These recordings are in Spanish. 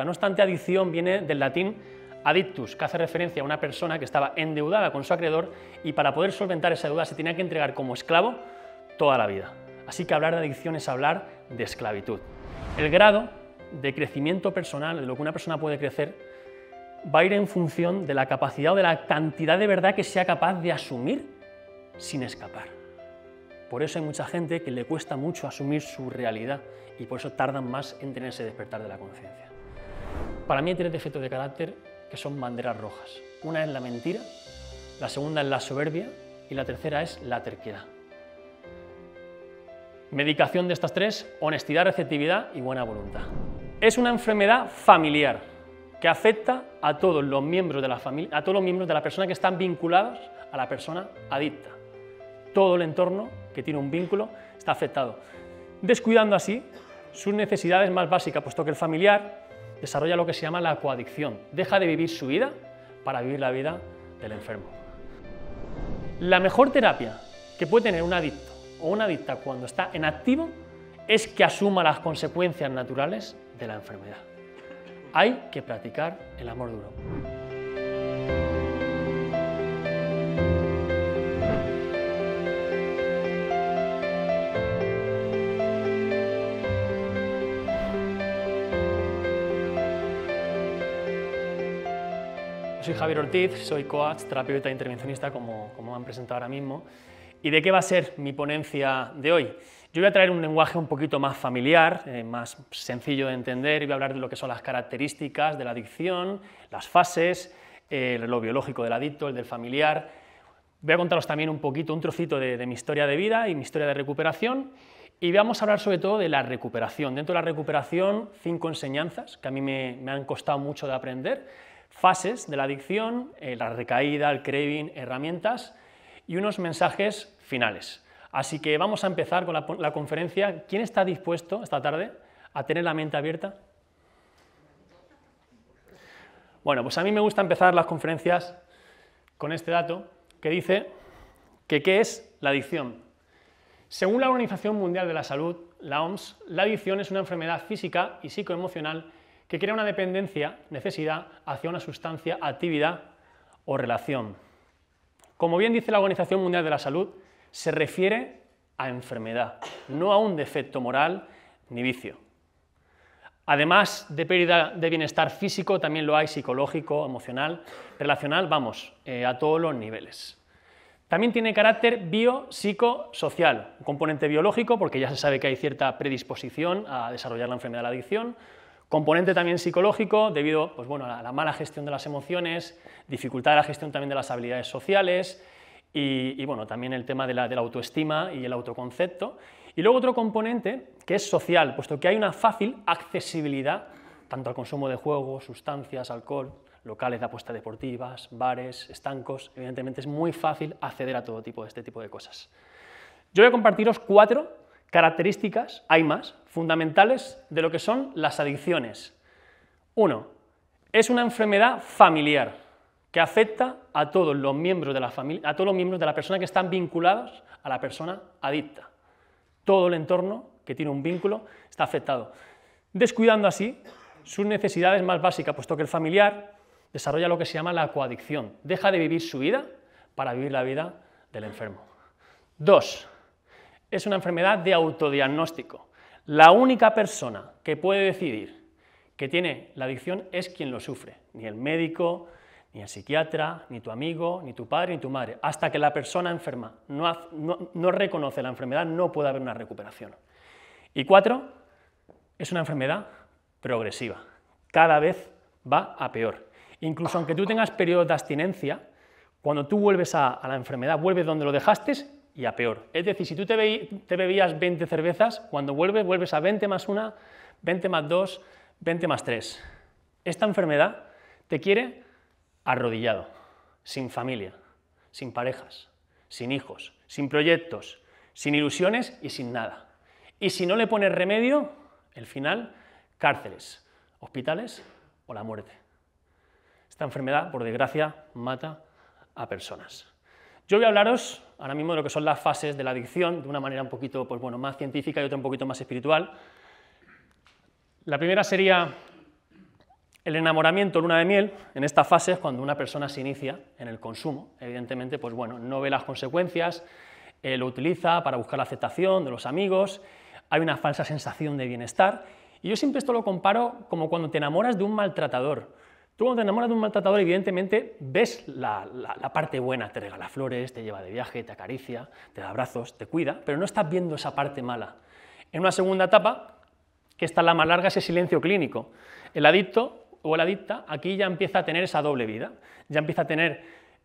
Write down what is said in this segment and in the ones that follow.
conducta. No obstante, adicción viene del latín addictus, que hace referencia a una persona que estaba endeudada con su acreedor y para poder solventar esa deuda se tenía que entregar como esclavo toda la vida. Así que hablar de adicción es hablar de esclavitud. El grado de crecimiento personal, de lo que una persona puede crecer, va a ir en función de la capacidad o de la cantidad de verdad que sea capaz de asumir sin escapar. Por eso hay mucha gente que le cuesta mucho asumir su realidad y por eso tardan más en tener ese despertar de la conciencia. Para mí hay 3 defectos de carácter que son banderas rojas. Una es la mentira, la segunda es la soberbia y la tercera es la terquedad. Medicación de estas 3, honestidad, receptividad y buena voluntad. Es una enfermedad familiar que afecta a todos los miembros de la familia, a todos los miembros de la persona que están vinculados a la persona adicta. Todo el entorno que tiene un vínculo está afectado, descuidando así sus necesidades más básicas, puesto que el familiar desarrolla lo que se llama la coadicción, deja de vivir su vida para vivir la vida del enfermo. La mejor terapia que puede tener un adicto o una adicta cuando está en activo es que asuma las consecuencias naturales de la enfermedad. Hay que practicar el amor duro. Soy Javier Ortiz, soy coach, terapeuta e intervencionista, como me han presentado ahora mismo. ¿Y de qué va a ser mi ponencia de hoy? Yo voy a traer un lenguaje un poquito más familiar, más sencillo de entender, y voy a hablar de lo que son las características de la adicción, las fases, lo biológico del adicto, el del familiar. Voy a contaros también un poquito, un trocito de mi historia de vida y mi historia de recuperación, y vamos a hablar sobre todo de la recuperación. Dentro de la recuperación, 5 enseñanzas que a mí me han costado mucho de aprender, fases de la adicción, la recaída, el craving, herramientas y unos mensajes finales. Así que vamos a empezar con la conferencia. ¿Quién está dispuesto esta tarde a tener la mente abierta? Bueno, pues a mí me gusta empezar las conferencias con este dato que dice que ¿qué es la adicción? Según la Organización Mundial de la Salud, la OMS, la adicción es una enfermedad física y psicoemocional que crea una dependencia, necesidad, hacia una sustancia, actividad o relación. Como bien dice la Organización Mundial de la Salud, se refiere a enfermedad, no a un defecto moral ni vicio. Además de pérdida de bienestar físico, también lo hay psicológico, emocional, relacional, vamos, a todos los niveles. También tiene carácter biopsicosocial, un componente biológico, porque ya se sabe que hay cierta predisposición a desarrollar la enfermedad de la adicción. Componente también psicológico, debido pues, bueno, a la mala gestión de las emociones, dificultad de la gestión también de las habilidades sociales y bueno, también el tema de la autoestima y el autoconcepto. Y luego otro componente que es social, puesto que hay una fácil accesibilidad tanto al consumo de juegos, sustancias, alcohol, locales de apuestas deportivas, bares, estancos. Evidentemente es muy fácil acceder a todo tipo de este tipo de cosas. Yo voy a compartiros 4 características, hay más, fundamentales de lo que son las adicciones. 1. Es una enfermedad familiar que afecta a todos los miembros de la familia, a todos los miembros de la persona que están vinculados a la persona adicta. Todo el entorno que tiene un vínculo está afectado, descuidando así sus necesidades más básicas, puesto que el familiar desarrolla lo que se llama la coadicción, deja de vivir su vida para vivir la vida del enfermo. 2. Es una enfermedad de autodiagnóstico. La única persona que puede decidir que tiene la adicción es quien lo sufre, ni el médico, ni el psiquiatra, ni tu amigo, ni tu padre, ni tu madre. Hasta que la persona enferma no reconoce la enfermedad, no puede haber una recuperación. Y 4, es una enfermedad progresiva. Cada vez va a peor. Incluso aunque tú tengas periodos de abstinencia, cuando tú vuelves a la enfermedad, vuelves donde lo dejaste y a peor. Es decir, si tú te bebías 20 cervezas, cuando vuelves a 20 más 1, 20 más 2, 20 más 3. Esta enfermedad te quiere arrodillado, sin familia, sin parejas, sin hijos, sin proyectos, sin ilusiones y sin nada. Y si no le pones remedio, el final, cárceles, hospitales o la muerte. Esta enfermedad, por desgracia, mata a personas. Yo voy a hablaros ahora mismo de lo que son las fases de la adicción, de una manera un poquito pues bueno, más científica y otra un poquito más espiritual. La primera sería El enamoramiento, luna de miel, en esta fase es cuando una persona se inicia en el consumo. Evidentemente, pues bueno, no ve las consecuencias, lo utiliza para buscar la aceptación de los amigos, hay una falsa sensación de bienestar, y yo siempre esto lo comparo como cuando te enamoras de un maltratador. Tú cuando te enamoras de un maltratador, evidentemente, ves la parte buena, te regala flores, te lleva de viaje, te acaricia, te da abrazos, te cuida, pero no estás viendo esa parte mala. En una segunda etapa, que esta es la más larga, ese silencio clínico. El adicto o la adicta aquí ya empieza a tener esa doble vida, ya empieza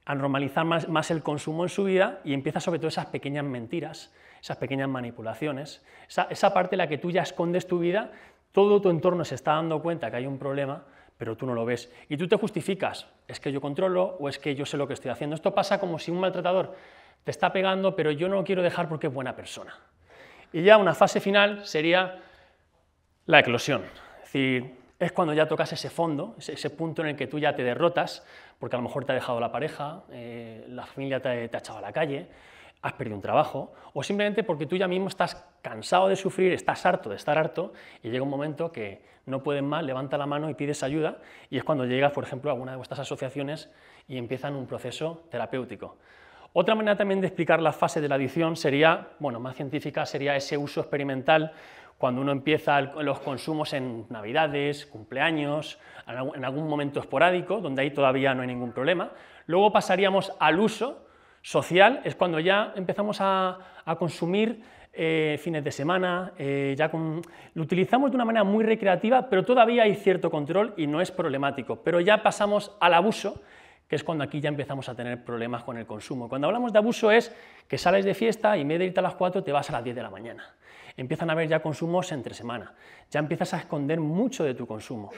a normalizar más el consumo en su vida y empieza sobre todo esas pequeñas mentiras, esas pequeñas manipulaciones, esa parte en la que tú ya escondes tu vida, todo tu entorno se está dando cuenta que hay un problema, pero tú no lo ves. Y tú te justificas, es que yo controlo o es que yo sé lo que estoy haciendo. Esto pasa como si un maltratador te está pegando, pero yo no lo quiero dejar porque es buena persona. Y ya una fase final sería la eclosión, es decir, es cuando ya tocas ese fondo, ese punto en el que tú ya te derrotas, porque a lo mejor te ha dejado la pareja, la familia te ha echado a la calle, has perdido un trabajo, o simplemente porque tú ya mismo estás cansado de sufrir, estás harto de estar harto, y llega un momento que no puedes más, levanta la mano y pides ayuda, y es cuando llegas, por ejemplo, a alguna de vuestras asociaciones y empiezan un proceso terapéutico. Otra manera también de explicar la fase de la adicción sería, bueno, más científica, sería ese uso experimental, cuando uno empieza los consumos en navidades, cumpleaños, en algún momento esporádico, donde ahí todavía no hay ningún problema. Luego pasaríamos al uso social, es cuando ya empezamos a consumir fines de semana, lo utilizamos de una manera muy recreativa, pero todavía hay cierto control y no es problemático. Pero ya pasamos al abuso, que es cuando aquí ya empezamos a tener problemas con el consumo. Cuando hablamos de abuso es que sales de fiesta y en vez de irte a las 4 te vas a las 10 de la mañana. Empiezan a haber ya consumos entre semana, ya empiezas a esconder mucho de tu consumo.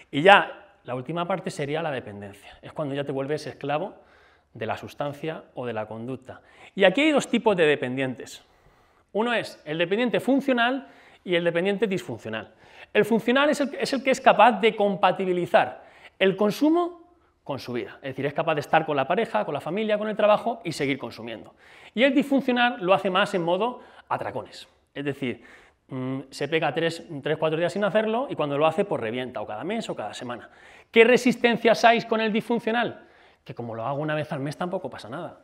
Y ya la última parte sería la dependencia, es cuando ya te vuelves esclavo de la sustancia o de la conducta. Y aquí hay dos tipos de dependientes. Uno es el dependiente funcional y el dependiente disfuncional. El funcional es el que es capaz de compatibilizar el consumo con su vida, es decir, es capaz de estar con la pareja, con la familia, con el trabajo y seguir consumiendo. Y el disfuncional lo hace más en modo atracones. Es decir, se pega 3-4 días sin hacerlo y cuando lo hace, pues revienta, o cada mes o cada semana. ¿Qué resistencias hay con el disfuncional? Que como lo hago una vez al mes tampoco pasa nada.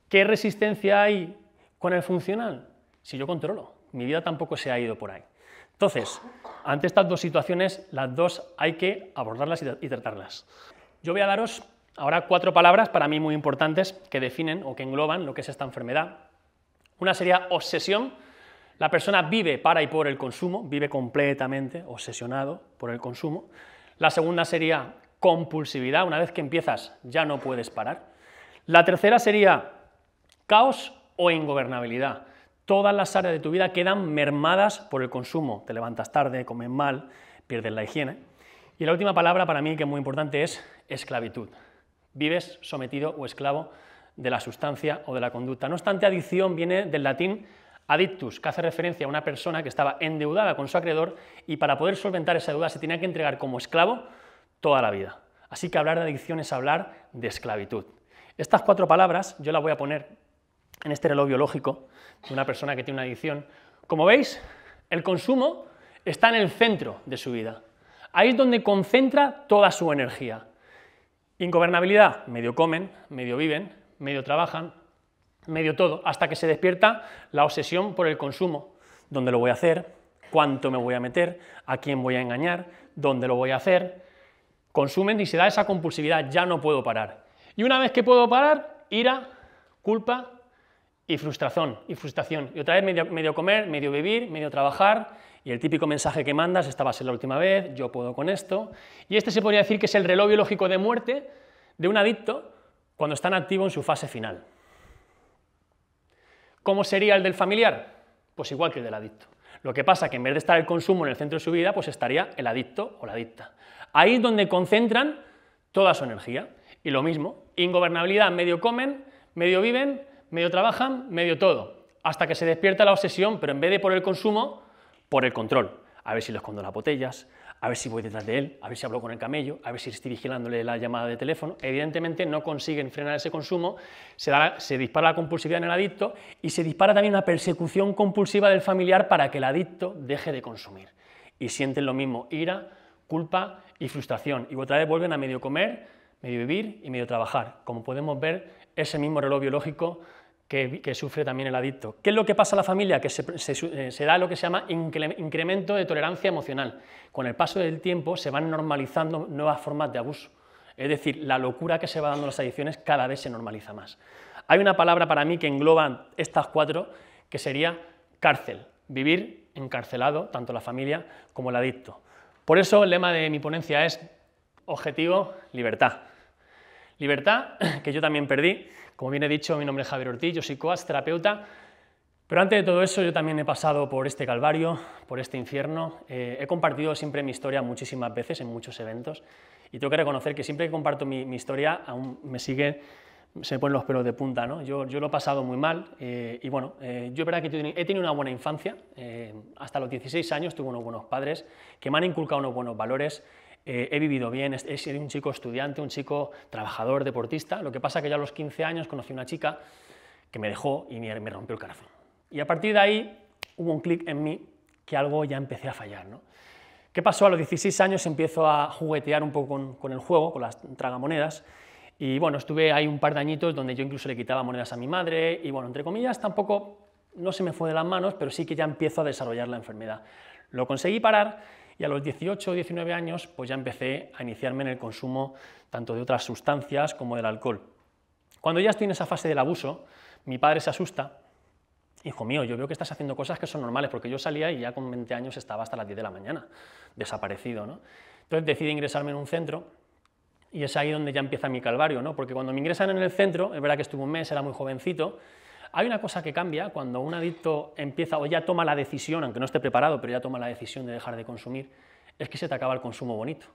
¿Qué resistencia hay con el funcional? Si yo controlo, mi vida tampoco se ha ido por ahí. Entonces, ante estas dos situaciones, las dos hay que abordarlas y tratarlas. Yo voy a daros ahora 4 palabras para mí muy importantes que definen o que engloban lo que es esta enfermedad. Una sería obsesión. La persona vive para y por el consumo, vive completamente obsesionado por el consumo. La segunda sería compulsividad, una vez que empiezas ya no puedes parar. La tercera sería caos o ingobernabilidad. Todas las áreas de tu vida quedan mermadas por el consumo. Te levantas tarde, comes mal, pierdes la higiene. Y la última palabra para mí, que es muy importante, es esclavitud. Vives sometido o esclavo de la sustancia o de la conducta. No obstante, adicción viene del latín addictus, que hace referencia a una persona que estaba endeudada con su acreedor y para poder solventar esa deuda se tenía que entregar como esclavo toda la vida. Así que hablar de adicción es hablar de esclavitud. Estas 4 palabras yo las voy a poner en este reloj biológico de una persona que tiene una adicción. Como veis, el consumo está en el centro de su vida. Ahí es donde concentra toda su energía. Ingobernabilidad, medio comen, medio viven, medio trabajan, medio todo, hasta que se despierta la obsesión por el consumo. ¿Dónde lo voy a hacer? ¿Cuánto me voy a meter? ¿A quién voy a engañar? ¿Dónde lo voy a hacer? Consumen y se da esa compulsividad, ya no puedo parar. Y una vez que puedo parar, ira, culpa y frustración. Y otra vez medio comer, medio vivir, medio trabajar, y el típico mensaje que mandas, esta va a ser la última vez, yo puedo con esto. Y este se podría decir que es el reloj biológico de muerte de un adicto cuando está en activo en su fase final. ¿Cómo sería el del familiar? Pues igual que el del adicto. Lo que pasa es que en vez de estar el consumo en el centro de su vida, pues estaría el adicto o la adicta. Ahí es donde concentran toda su energía. Y lo mismo, ingobernabilidad, medio comen, medio viven, medio trabajan, medio todo. Hasta que se despierta la obsesión, pero en vez de por el consumo, por el control. A ver si le escondo las botellas, a ver si voy detrás de él, a ver si hablo con el camello, a ver si estoy vigilándole la llamada de teléfono. Evidentemente no consiguen frenar ese consumo, se dispara la compulsividad en el adicto y se dispara también una persecución compulsiva del familiar para que el adicto deje de consumir. Y sienten lo mismo, ira, culpa y frustración. Y otra vez vuelven a medio comer, medio vivir y medio trabajar. Como podemos ver, ese mismo reloj biológico que sufre también el adicto. ¿Qué es lo que pasa a la familia? Que se da lo que se llama incremento de tolerancia emocional. Con el paso del tiempo se van normalizando nuevas formas de abuso. Es decir, la locura que se va dando en las adicciones cada vez se normaliza más. Hay una palabra para mí que engloba estas cuatro, que sería cárcel, vivir encarcelado, tanto la familia como el adicto. Por eso el lema de mi ponencia es objetivo, libertad. Libertad, que yo también perdí. Como bien he dicho, mi nombre es Javier Ortiz, yo soy coach, terapeuta, pero antes de todo eso yo también he pasado por este calvario, por este infierno. He compartido siempre mi historia muchísimas veces en muchos eventos y tengo que reconocer que siempre que comparto mi historia aún se me ponen los pelos de punta, ¿no? Yo lo he pasado muy mal y bueno, yo es verdad que he tenido una buena infancia, hasta los 16 años tuve unos buenos padres que me han inculcado unos buenos valores. He vivido bien, he sido un chico estudiante, un chico trabajador, deportista. Lo que pasa es que ya a los 15 años conocí una chica que me dejó y me rompió el corazón. Y a partir de ahí hubo un clic en mí que algo ya empecé a fallar, ¿no? ¿Qué pasó? A los 16 años empiezo a juguetear un poco con el juego, con las tragamonedas, y bueno, estuve ahí un par de añitos donde yo incluso le quitaba monedas a mi madre, y bueno, entre comillas, tampoco no se me fue de las manos, pero sí que ya empiezo a desarrollar la enfermedad. Lo conseguí parar, y a los 18 o 19 años pues ya empecé a iniciarme en el consumo tanto de otras sustancias como del alcohol. Cuando ya estoy en esa fase del abuso, mi padre se asusta. Hijo mío, yo veo que estás haciendo cosas que son normales, porque yo salía y ya con 20 años estaba hasta las 10 de la mañana, desaparecido, ¿no? Entonces decide ingresarme en un centro y es ahí donde ya empieza mi calvario, ¿no? Porque cuando me ingresan en el centro, es verdad que estuve un mes, era muy jovencito. Hay una cosa que cambia cuando un adicto empieza o ya toma la decisión, aunque no esté preparado, pero ya toma la decisión de dejar de consumir, es que se te acaba el consumo bonito.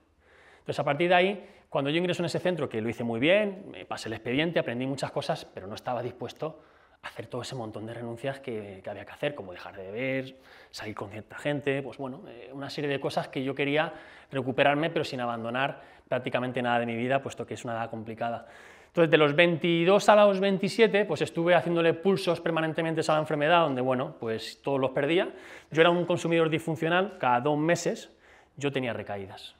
Entonces, a partir de ahí, cuando yo ingreso en ese centro, que lo hice muy bien, me pasé el expediente, aprendí muchas cosas, pero no estaba dispuesto a hacer todo ese montón de renuncias que había que hacer, como dejar de beber, salir con cierta gente, pues bueno, una serie de cosas que yo quería recuperarme, pero sin abandonar prácticamente nada de mi vida, puesto que es una edad complicada. Entonces, de los 22 a los 27, pues estuve haciéndole pulsos permanentemente a esa enfermedad, donde, bueno, pues todos los perdía. Yo era un consumidor disfuncional, cada 2 meses yo tenía recaídas.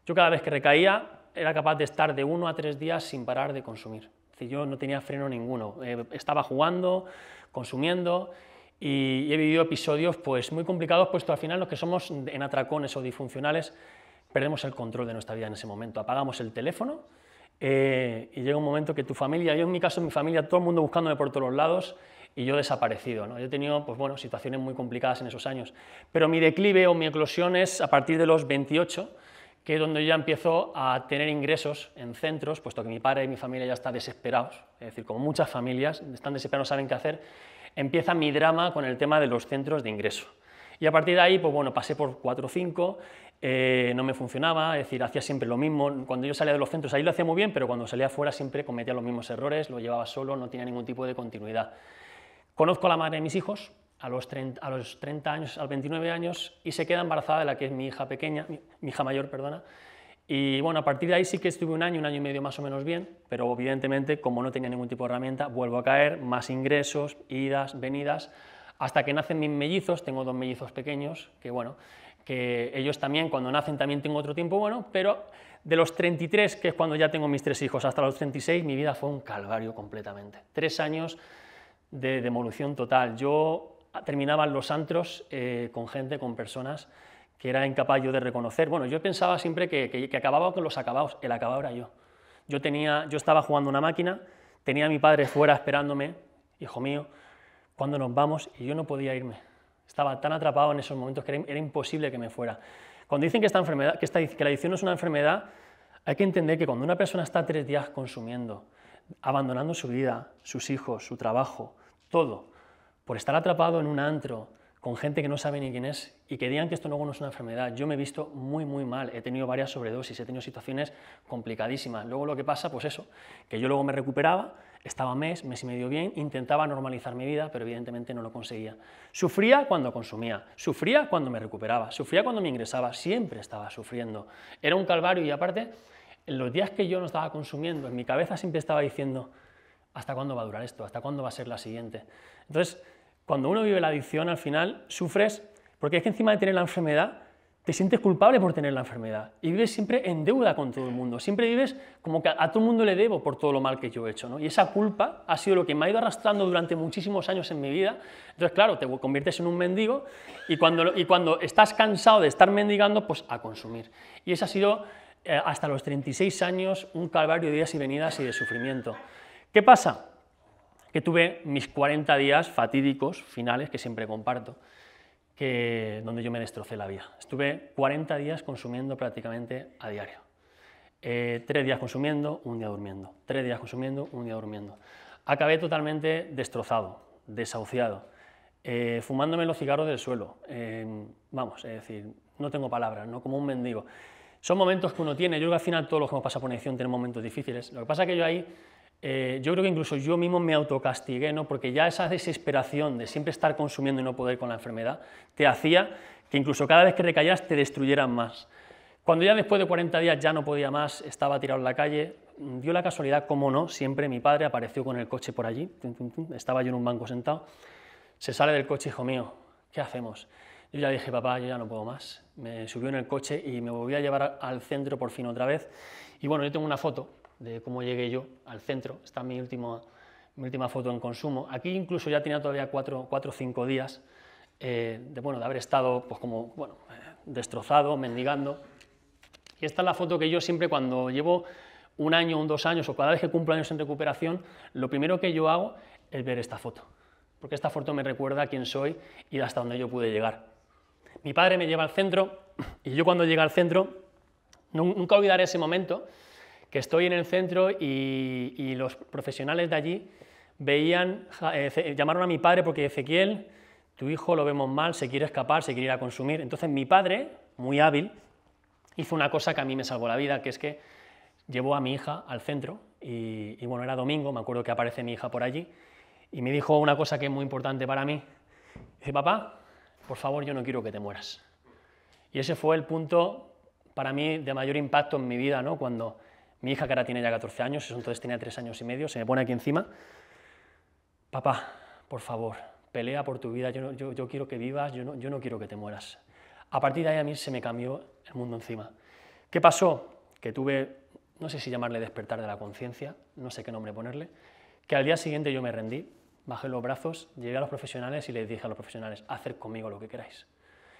Yo cada vez que recaía era capaz de estar de 1 a 3 días sin parar de consumir. Es decir, yo no tenía freno ninguno, estaba jugando, consumiendo, y he vivido episodios pues muy complicados, puesto al final los que somos en atracones o disfuncionales perdemos el control de nuestra vida en ese momento, apagamos el teléfono, y llega un momento que tu familia, yo en mi caso, mi familia, todo el mundo buscándome por todos los lados y yo desaparecido, ¿no? Yo he tenido pues, bueno, situaciones muy complicadas en esos años, pero mi declive o mi eclosión es a partir de los 28, que es donde yo ya empiezo a tener ingresos en centros, puesto que mi padre y mi familia ya están desesperados, es decir, como muchas familias están desesperados, no saben qué hacer, empieza mi drama con el tema de los centros de ingreso. Y a partir de ahí, pues bueno, pasé por 4 o 5, no me funcionaba, es decir, hacía siempre lo mismo. Cuando yo salía de los centros ahí lo hacía muy bien, pero cuando salía afuera siempre cometía los mismos errores, lo llevaba solo, no tenía ningún tipo de continuidad. Conozco a la madre de mis hijos a los 30 años, a los 29 años, y se queda embarazada de la que es mi hija pequeña, mi hija mayor, perdona. Y bueno, a partir de ahí sí que estuve un año y medio más o menos bien, pero evidentemente, como no tenía ningún tipo de herramienta, vuelvo a caer, más ingresos, idas, venidas, hasta que nacen mis mellizos. Tengo 2 mellizos pequeños, que bueno, que ellos también, cuando nacen también tengo otro tiempo bueno, pero de los 33, que es cuando ya tengo mis 3 hijos, hasta los 36, mi vida fue un calvario completamente. 3 años de demolición total. Yo terminaba en los antros con gente, con personas que era incapaz yo de reconocer. Bueno, yo pensaba siempre que acababa con los acabados, el acabado era yo. Yo estaba jugando una máquina, tenía a mi padre fuera esperándome, hijo mío, ¿cuándo nos vamos? Y yo no podía irme. Estaba tan atrapado en esos momentos que era imposible que me fuera. Cuando dicen que la adicción no es una enfermedad, hay que entender que cuando una persona está 3 días consumiendo, abandonando su vida, sus hijos, su trabajo, todo, por estar atrapado en un antro, con gente que no sabe ni quién es, y que digan que esto luego no es una enfermedad. Yo me he visto muy, muy mal, he tenido varias sobredosis, he tenido situaciones complicadísimas. Luego lo que pasa, pues eso, que yo luego me recuperaba, estaba mes y medio bien, intentaba normalizar mi vida, pero evidentemente no lo conseguía. Sufría cuando consumía, sufría cuando me recuperaba, sufría cuando me ingresaba, siempre estaba sufriendo. Era un calvario y aparte, en los días que yo no estaba consumiendo, en mi cabeza siempre estaba diciendo, ¿hasta cuándo va a durar esto? ¿Hasta cuándo va a ser la siguiente? Entonces, cuando uno vive la adicción, al final sufres, porque es que encima de tener la enfermedad, te sientes culpable por tener la enfermedad y vives siempre en deuda con todo el mundo, siempre vives como que a todo el mundo le debo por todo lo mal que yo he hecho, ¿no? Y esa culpa ha sido lo que me ha ido arrastrando durante muchísimos años en mi vida. Entonces, claro, te conviertes en un mendigo y cuando estás cansado de estar mendigando, pues a consumir. Y ese ha sido, hasta los 36 años, un calvario de idas y venidas y de sufrimiento. ¿Qué pasa? Que tuve mis 40 días fatídicos, finales, que siempre comparto, donde yo me destrocé la vida. Estuve 40 días consumiendo prácticamente a diario. 3 días consumiendo, un día durmiendo. 3 días consumiendo, un día durmiendo. Acabé totalmente destrozado, desahuciado, fumándome los cigarros del suelo. Vamos, es decir, no tengo palabras, ¿no? Como un mendigo. Son momentos que uno tiene. Yo creo que al final todos los que hemos pasado por una adicción tienen momentos difíciles. Lo que pasa es que yo ahí yo creo que incluso yo mismo me autocastigué, ¿no? Porque ya esa desesperación de siempre estar consumiendo y no poder con la enfermedad te hacía que incluso cada vez que recaías te destruyeran más. Cuando ya después de 40 días ya no podía más, estaba tirado en la calle, dio la casualidad, como no, siempre mi padre apareció con el coche por allí, estaba yo en un banco sentado, se sale del coche, hijo mío, ¿qué hacemos? Yo ya dije, papá, yo ya no puedo más, me subió en el coche y me volví a llevar al centro por fin otra vez, y bueno, yo tengo una foto de cómo llegué yo al centro, esta es mi última foto en consumo. Aquí incluso ya tenía todavía 4 o 5 días de haber estado pues destrozado, mendigando. Y esta es la foto que yo siempre, cuando llevo un año, 2 años o cada vez que cumplo años en recuperación, lo primero que yo hago es ver esta foto, porque esta foto me recuerda quién soy y hasta dónde yo pude llegar. Mi padre me lleva al centro y yo cuando llegué al centro, nunca olvidaré ese momento, que estoy en el centro y los profesionales de allí llamaron a mi padre porque Ezequiel, tu hijo lo vemos mal, se quiere escapar, se quiere ir a consumir. Entonces mi padre, muy hábil, hizo una cosa que a mí me salvó la vida, que es que llevó a mi hija al centro y bueno, era domingo, me acuerdo que aparece mi hija por allí y me dijo una cosa que es muy importante para mí. Dice, papá, por favor, yo no quiero que te mueras. Y ese fue el punto para mí de mayor impacto en mi vida, ¿no? Cuando mi hija, que ahora tiene ya 14 años, eso entonces tenía 3 años y medio, se me pone aquí encima. Papá, por favor, pelea por tu vida, yo quiero que vivas, yo no quiero que te mueras. A partir de ahí a mí se me cambió el mundo encima. ¿Qué pasó? Que tuve, no sé si llamarle despertar de la conciencia, no sé qué nombre ponerle, que al día siguiente yo me rendí, bajé los brazos, llegué a los profesionales y les dije a los profesionales, haced conmigo lo que queráis.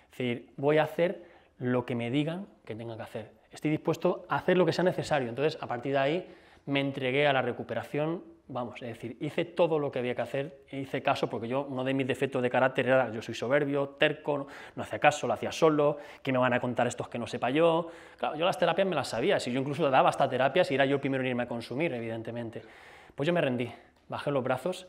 Es decir, voy a hacer lo que me digan que tenga que hacer. Estoy dispuesto a hacer lo que sea necesario. Entonces, a partir de ahí, me entregué a la recuperación, vamos, es decir, hice todo lo que había que hacer, hice caso, porque uno de mis defectos de carácter era, yo soy soberbio, terco, no hacía caso, lo hacía solo, ¿qué me van a contar estos que no sepa yo? Claro, yo las terapias me las sabía, si yo incluso daba hasta terapias y era yo el primero en irme a consumir, evidentemente. Pues yo me rendí, bajé los brazos.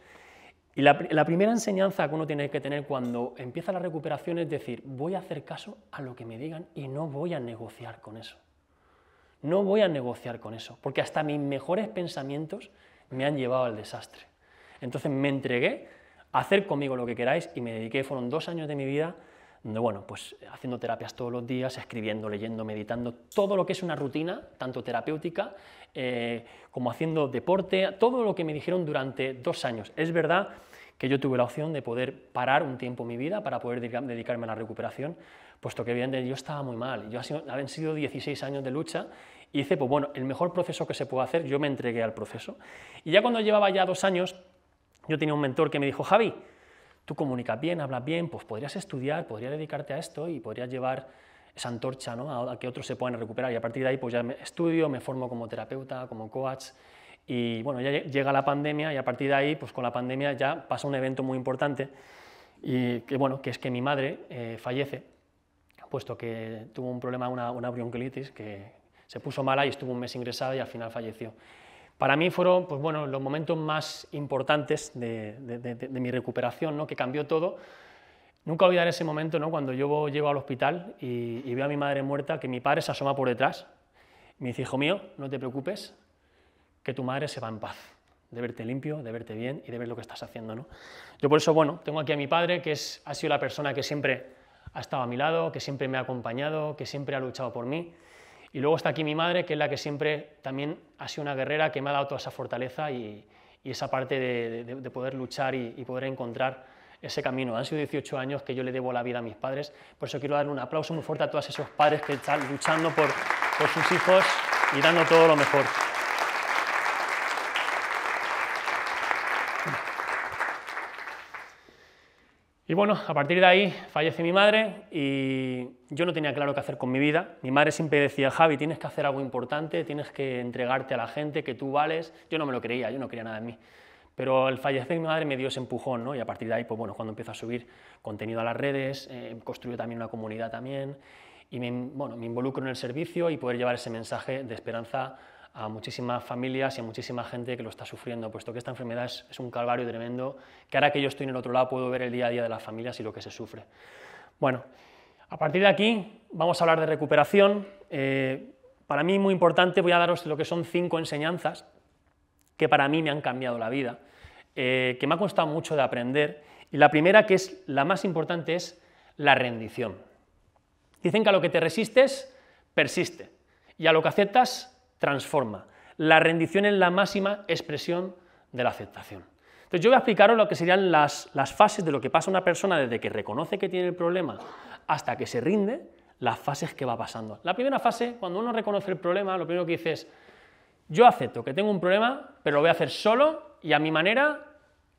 Y la primera enseñanza que uno tiene que tener cuando empieza la recuperación es decir, voy a hacer caso a lo que me digan y no voy a negociar con eso. No voy a negociar con eso, porque hasta mis mejores pensamientos me han llevado al desastre. Entonces me entregué a hacer conmigo lo que queráis y me dediqué, fueron 2 años de mi vida, donde, bueno, pues haciendo terapias todos los días, escribiendo, leyendo, meditando, todo lo que es una rutina, tanto terapéutica como haciendo deporte, todo lo que me dijeron durante 2 años. Es verdad que yo tuve la opción de poder parar un tiempo mi vida para poder dedicarme a la recuperación, puesto que evidentemente yo estaba muy mal, habían sido 16 años de lucha, y hice, pues bueno, el mejor proceso que se puede hacer, yo me entregué al proceso. Y ya cuando llevaba ya 2 años, yo tenía un mentor que me dijo, Javi, tú comunicas bien, hablas bien, pues podrías estudiar, podrías dedicarte a esto y podrías llevar esa antorcha, ¿no?, a que otros se puedan recuperar, y a partir de ahí pues ya estudio, me formo como terapeuta, como coach, y bueno, ya llega la pandemia y a partir de ahí, pues con la pandemia ya pasa un evento muy importante, y que bueno, que es que mi madre fallece, puesto que tuvo un problema, una bronquiolitis, que se puso mala y estuvo un mes ingresada y al final falleció. Para mí fueron, pues bueno, los momentos más importantes de mi recuperación, ¿no?, que cambió todo. Nunca olvidaré ese momento, ¿no?, cuando yo llego al hospital y veo a mi madre muerta, que mi padre se asoma por detrás y me dice, hijo mío, no te preocupes, que tu madre se va en paz, de verte limpio, de verte bien y de ver lo que estás haciendo, ¿no? Yo por eso, bueno, tengo aquí a mi padre, que ha sido la persona que siempre ha estado a mi lado, que siempre me ha acompañado, que siempre ha luchado por mí. Y luego está aquí mi madre, que es la que siempre también ha sido una guerrera, que me ha dado toda esa fortaleza y esa parte de poder luchar y poder encontrar ese camino. Han sido 18 años que yo le debo la vida a mis padres, por eso quiero darle un aplauso muy fuerte a todos esos padres que están luchando por sus hijos y dando todo lo mejor. Y bueno, a partir de ahí fallece mi madre y yo no tenía claro qué hacer con mi vida. Mi madre siempre decía, Javi, tienes que hacer algo importante, tienes que entregarte a la gente, que tú vales. Yo no me lo creía, yo no quería nada en mí. Pero el fallecer de mi madre me dio ese empujón, ¿no? Y a partir de ahí, pues bueno, cuando empiezo a subir contenido a las redes, construyo también una comunidad también y me involucro en el servicio y poder llevar ese mensaje de esperanza a muchísimas familias y a muchísima gente que lo está sufriendo, puesto que esta enfermedad es un calvario tremendo, que ahora que yo estoy en el otro lado puedo ver el día a día de las familias y lo que se sufre. Bueno, a partir de aquí vamos a hablar de recuperación. Para mí muy importante, voy a daros lo que son 5 enseñanzas que para mí me han cambiado la vida, que me ha costado mucho de aprender, y la primera, que es la más importante, es la rendición. Dicen que a lo que te resistes, persiste, y a lo que aceptas, transforma. La rendición es la máxima expresión de la aceptación. Entonces yo voy a explicaros lo que serían las fases de lo que pasa una persona desde que reconoce que tiene el problema hasta que se rinde, las fases que va pasando. La primera fase, cuando uno reconoce el problema, lo primero que dice es, yo acepto que tengo un problema, pero lo voy a hacer solo y a mi manera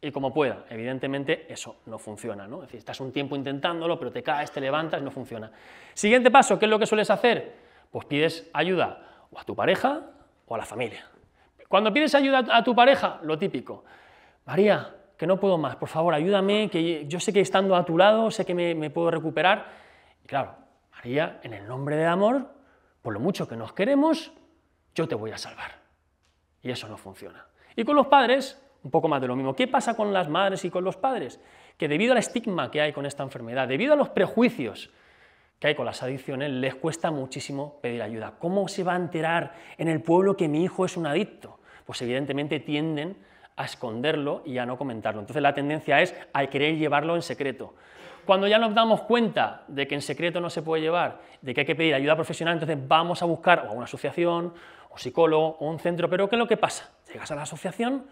y como pueda. Evidentemente eso no funciona, ¿no? Es decir, estás un tiempo intentándolo, pero te caes, te levantas, no funciona. Siguiente paso, ¿qué es lo que sueles hacer? Pues pides ayuda o a tu pareja o a la familia. Cuando pides ayuda a tu pareja, lo típico, María, que no puedo más, por favor, ayúdame, que yo sé que estando a tu lado, sé que me puedo recuperar. Y claro, María, en el nombre del amor, por lo mucho que nos queremos, yo te voy a salvar. Y eso no funciona. Y con los padres, un poco más de lo mismo. ¿Qué pasa con las madres y con los padres? Que debido al estigma que hay con esta enfermedad, debido a los prejuicios que hay con las adicciones, les cuesta muchísimo pedir ayuda. ¿Cómo se va a enterar en el pueblo que mi hijo es un adicto? Pues evidentemente tienden a esconderlo y a no comentarlo. Entonces la tendencia es a querer llevarlo en secreto. Cuando ya nos damos cuenta de que en secreto no se puede llevar, de que hay que pedir ayuda profesional, entonces vamos a buscar o una asociación, o psicólogo, o un centro. Pero ¿qué es lo que pasa? Llegas a la asociación,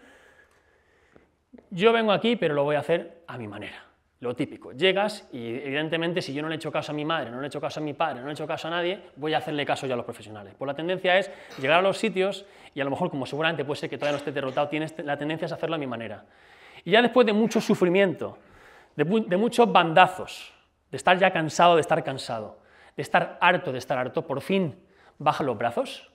yo vengo aquí, pero lo voy a hacer a mi manera. Lo típico, llegas y evidentemente si yo no le he hecho caso a mi madre, no le he hecho caso a mi padre, no le he hecho caso a nadie, voy a hacerle caso ya a los profesionales. Pues la tendencia es llegar a los sitios y a lo mejor, como seguramente puede ser que todavía no esté derrotado, la tendencia es hacerlo a mi manera. Y ya después de mucho sufrimiento, de muchos bandazos, de estar ya cansado de estar cansado, de estar harto, por fin bajas los brazos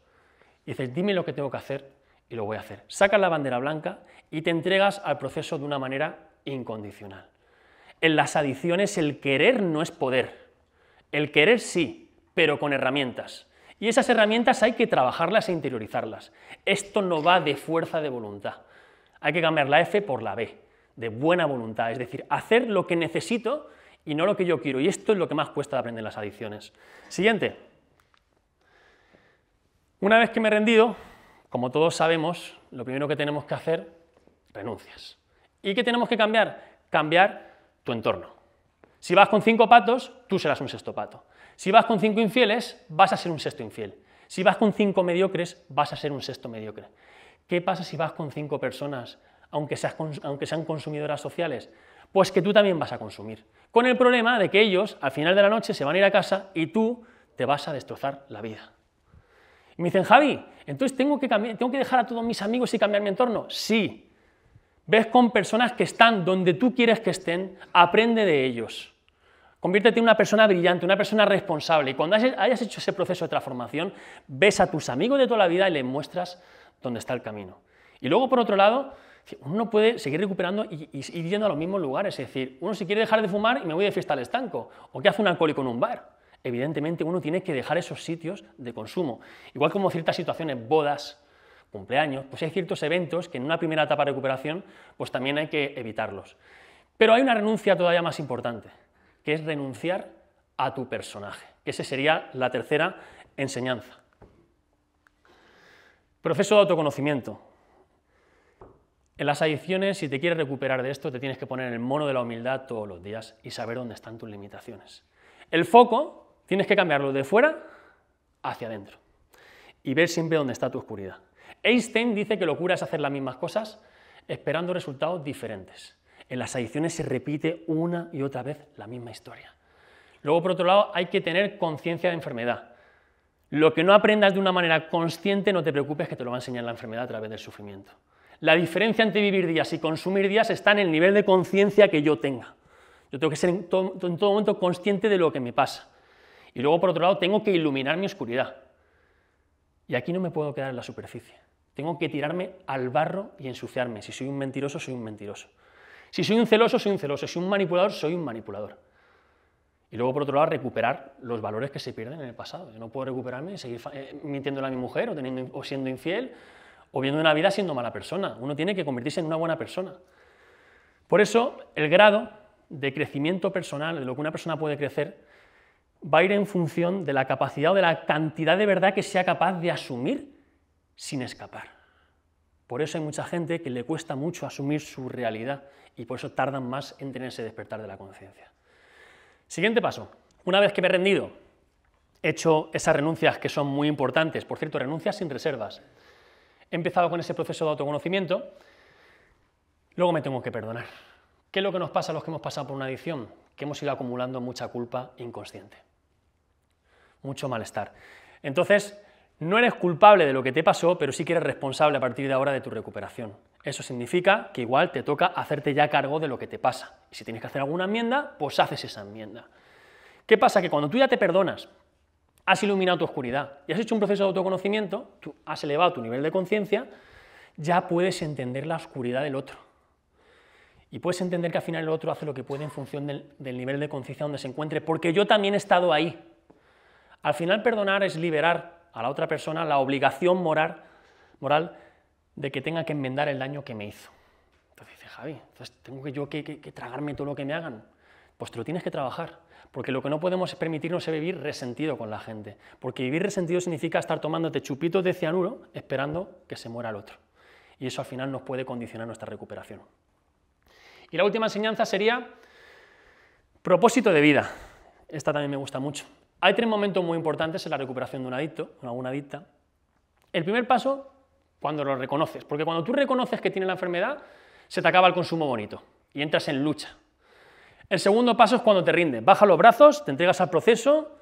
y dices, dime lo que tengo que hacer y lo voy a hacer. Sacas la bandera blanca y te entregas al proceso de una manera incondicional. En las adicciones el querer no es poder, el querer sí, pero con herramientas. Y esas herramientas hay que trabajarlas e interiorizarlas. Esto no va de fuerza de voluntad, hay que cambiar la F por la B, de buena voluntad, es decir, hacer lo que necesito y no lo que yo quiero, y esto es lo que más cuesta de aprender las adicciones. Siguiente. Una vez que me he rendido, como todos sabemos, lo primero que tenemos que hacer, renuncias. ¿Y qué tenemos que cambiar? Cambiar tu entorno. Si vas con 5 patos, tú serás un sexto pato. Si vas con 5 infieles, vas a ser un sexto infiel. Si vas con 5 mediocres, vas a ser un sexto mediocre. ¿Qué pasa si vas con 5 personas, aunque sean consumidoras sociales? Pues que tú también vas a consumir. Con el problema de que ellos, al final de la noche, se van a ir a casa y tú te vas a destrozar la vida. Y me dicen, Javi, entonces tengo que dejar a todos mis amigos y cambiar mi entorno. Sí. Ves con personas que están donde tú quieres que estén, aprende de ellos. Conviértete en una persona brillante, una persona responsable. Y cuando hayas hecho ese proceso de transformación, ves a tus amigos de toda la vida y les muestras dónde está el camino. Y luego, por otro lado, uno puede seguir recuperando y ir yendo a los mismos lugares. Es decir, uno si quiere dejar de fumar y me voy de fiesta al estanco. ¿O qué hace un alcohólico en un bar? Evidentemente uno tiene que dejar esos sitios de consumo. Igual como ciertas situaciones, bodas, cumpleaños, pues hay ciertos eventos que en una primera etapa de recuperación pues también hay que evitarlos. Pero hay una renuncia todavía más importante, que es renunciar a tu personaje, que esa sería la tercera enseñanza. Proceso de autoconocimiento. En las adicciones, si te quieres recuperar de esto, te tienes que poner en el mono de la humildad todos los días y saber dónde están tus limitaciones. El foco tienes que cambiarlo de fuera hacia adentro y ver siempre dónde está tu oscuridad. Einstein dice que locura es hacer las mismas cosas esperando resultados diferentes. En las adicciones se repite una y otra vez la misma historia. Luego, por otro lado, hay que tener conciencia de enfermedad. Lo que no aprendas de una manera consciente, no te preocupes que te lo va a enseñar la enfermedad a través del sufrimiento. La diferencia entre vivir días y consumir días está en el nivel de conciencia que yo tenga. Yo tengo que ser en todo momento consciente de lo que me pasa. Y luego, por otro lado, tengo que iluminar mi oscuridad. Y aquí no me puedo quedar en la superficie. Tengo que tirarme al barro y ensuciarme. Si soy un mentiroso, soy un mentiroso. Si soy un celoso, soy un celoso. Si soy un manipulador, soy un manipulador. Y luego, por otro lado, recuperar los valores que se pierden en el pasado. Yo no puedo recuperarme y seguir mintiéndole a mi mujer o siendo infiel o viendo una vida siendo mala persona. Uno tiene que convertirse en una buena persona. Por eso, el grado de crecimiento personal, de lo que una persona puede crecer, va a ir en función de la capacidad o de la cantidad de verdad que sea capaz de asumir sin escapar. Por eso hay mucha gente que le cuesta mucho asumir su realidad y por eso tardan más en tener ese despertar de la conciencia. Siguiente paso. Una vez que me he rendido, he hecho esas renuncias que son muy importantes, por cierto, renuncias sin reservas. He empezado con ese proceso de autoconocimiento, luego me tengo que perdonar. ¿Qué es lo que nos pasa a los que hemos pasado por una adicción? Que hemos ido acumulando mucha culpa inconsciente, mucho malestar. Entonces, no eres culpable de lo que te pasó, pero sí que eres responsable a partir de ahora de tu recuperación. Eso significa que igual te toca hacerte ya cargo de lo que te pasa. Y si tienes que hacer alguna enmienda, pues haces esa enmienda. ¿Qué pasa? Que cuando tú ya te perdonas, has iluminado tu oscuridad y has hecho un proceso de autoconocimiento, tú has elevado tu nivel de conciencia, ya puedes entender la oscuridad del otro. Y puedes entender que al final el otro hace lo que puede en función del nivel de conciencia donde se encuentre, porque yo también he estado ahí. Al final perdonar es liberar a la otra persona la obligación moral de que tenga que enmendar el daño que me hizo. Entonces dice, Javi, entonces tengo que tragarme todo lo que me hagan. Pues te lo tienes que trabajar, porque lo que no podemos permitirnos es vivir resentido con la gente, porque vivir resentido significa estar tomándote chupitos de cianuro esperando que se muera el otro. Y eso al final nos puede condicionar nuestra recuperación. Y la última enseñanza sería propósito de vida. Esta también me gusta mucho. Hay 3 momentos muy importantes en la recuperación de un adicto, o una adicta. El primer paso, cuando lo reconoces, porque cuando tú reconoces que tienes la enfermedad, se te acaba el consumo bonito y entras en lucha. El segundo paso es cuando te rindes, bajas los brazos, te entregas al proceso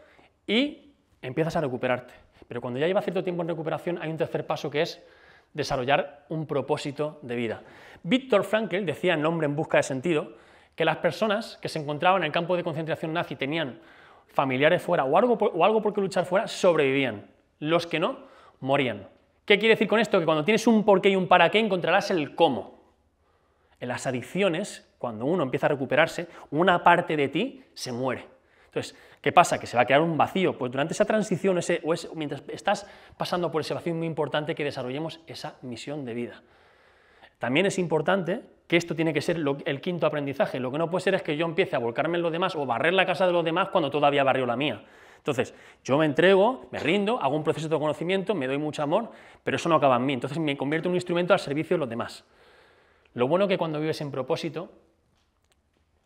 y empiezas a recuperarte. Pero cuando ya llevas cierto tiempo en recuperación, hay un tercer paso que es desarrollar un propósito de vida. Viktor Frankl decía en El hombre en busca de sentido que las personas que se encontraban en el campo de concentración nazi tenían familiares fuera o algo por qué luchar fuera, sobrevivían. Los que no, morían. ¿Qué quiere decir con esto? Que cuando tienes un porqué y un para qué, encontrarás el cómo. En las adicciones, cuando uno empieza a recuperarse, una parte de ti se muere. Entonces, ¿qué pasa? Que se va a crear un vacío. Pues durante esa transición, mientras estás pasando por ese vacío, es muy importante que desarrollemos esa misión de vida. También es importante que esto tiene que ser el quinto aprendizaje. Lo que no puede ser es que yo empiece a volcarme en los demás o barrer la casa de los demás cuando todavía barrió la mía. Entonces, yo me entrego, me rindo, hago un proceso de conocimiento, me doy mucho amor, pero eso no acaba en mí. Entonces me convierto en un instrumento al servicio de los demás. Lo bueno es que cuando vives en propósito,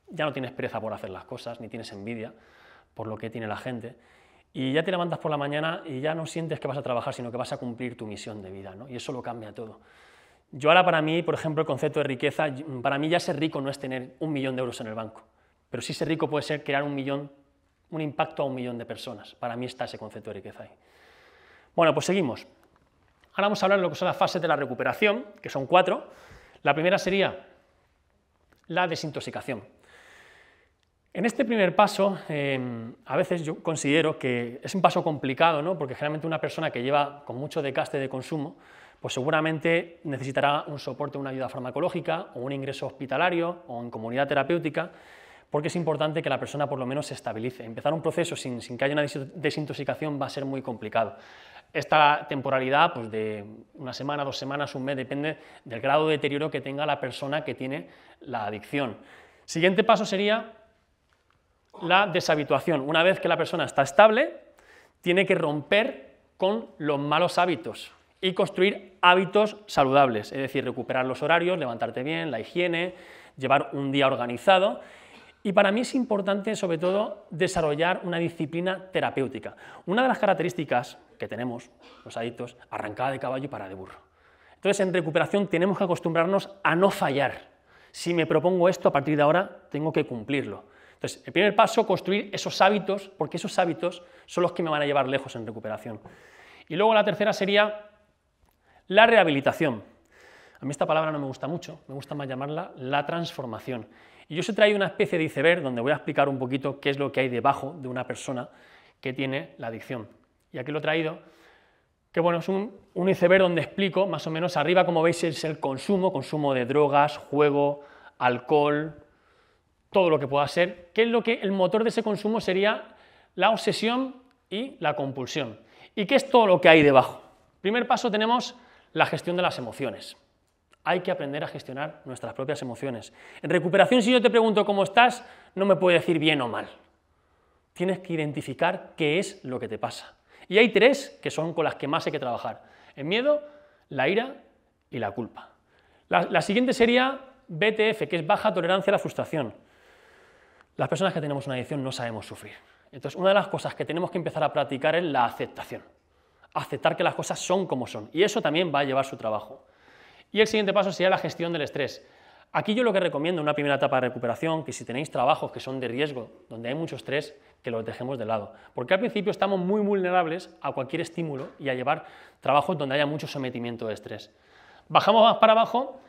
ya no tienes pereza por hacer las cosas, ni tienes envidia por lo que tiene la gente, y ya te levantas por la mañana y ya no sientes que vas a trabajar, sino que vas a cumplir tu misión de vida, ¿no? Y eso lo cambia todo. Yo ahora para mí, por ejemplo, el concepto de riqueza, para mí ya ser rico no es tener 1 millón de euros en el banco, pero sí ser rico puede ser crear un impacto a 1 millón de personas. Para mí está ese concepto de riqueza ahí. Bueno, pues seguimos. Ahora vamos a hablar de lo que son las fases de la recuperación, que son 4. La primera sería la desintoxicación. En este primer paso, a veces yo considero que es un paso complicado, ¿no? Porque generalmente una persona que lleva con mucho desgaste de consumo, pues seguramente necesitará un soporte, una ayuda farmacológica o un ingreso hospitalario o en comunidad terapéutica, porque es importante que la persona por lo menos se estabilice. Empezar un proceso sin que haya una desintoxicación va a ser muy complicado. Esta temporalidad, pues de 1 semana, 2 semanas, 1 mes, depende del grado de deterioro que tenga la persona que tiene la adicción. Siguiente paso sería la deshabituación. Una vez que la persona está estable, tiene que romper con los malos hábitos y construir hábitos saludables, es decir, recuperar los horarios, levantarte bien, la higiene, llevar un día organizado. Y para mí es importante, sobre todo, desarrollar una disciplina terapéutica. Una de las características que tenemos los adictos, arrancada de caballo y para de burro. Entonces, en recuperación tenemos que acostumbrarnos a no fallar. si me propongo esto, a partir de ahora tengo que cumplirlo. Entonces, el primer paso, construir esos hábitos, porque esos hábitos son los que me van a llevar lejos en recuperación. Y luego la tercera sería la rehabilitación. A mí esta palabra no me gusta mucho, me gusta más llamarla la transformación. Y yo os he traído una especie de iceberg donde voy a explicar un poquito qué es lo que hay debajo de una persona que tiene la adicción. Y aquí lo he traído, que bueno, es un iceberg donde explico más o menos, arriba como veis es el consumo de drogas, juego, alcohol, todo lo que pueda ser, que es lo que el motor de ese consumo sería la obsesión y la compulsión. ¿Y qué es todo lo que hay debajo? Primer paso tenemos la gestión de las emociones. Hay que aprender a gestionar nuestras propias emociones. En recuperación, si yo te pregunto cómo estás, no me puedes decir bien o mal. Tienes que identificar qué es lo que te pasa. Y hay tres que son con las que más hay que trabajar: el miedo, la ira y la culpa. La siguiente sería BTF, que es baja tolerancia a la frustración. Las personas que tenemos una adicción no sabemos sufrir. Entonces, una de las cosas que tenemos que empezar a practicar es la aceptación. Aceptar que las cosas son como son. Y eso también va a llevar su trabajo. Y el siguiente paso sería la gestión del estrés. Aquí yo lo que recomiendo en una primera etapa de recuperación, que si tenéis trabajos que son de riesgo, donde hay mucho estrés, que los dejemos de lado. Porque al principio estamos muy vulnerables a cualquier estímulo y a llevar trabajos donde haya mucho sometimiento de estrés. Bajamos más para abajo,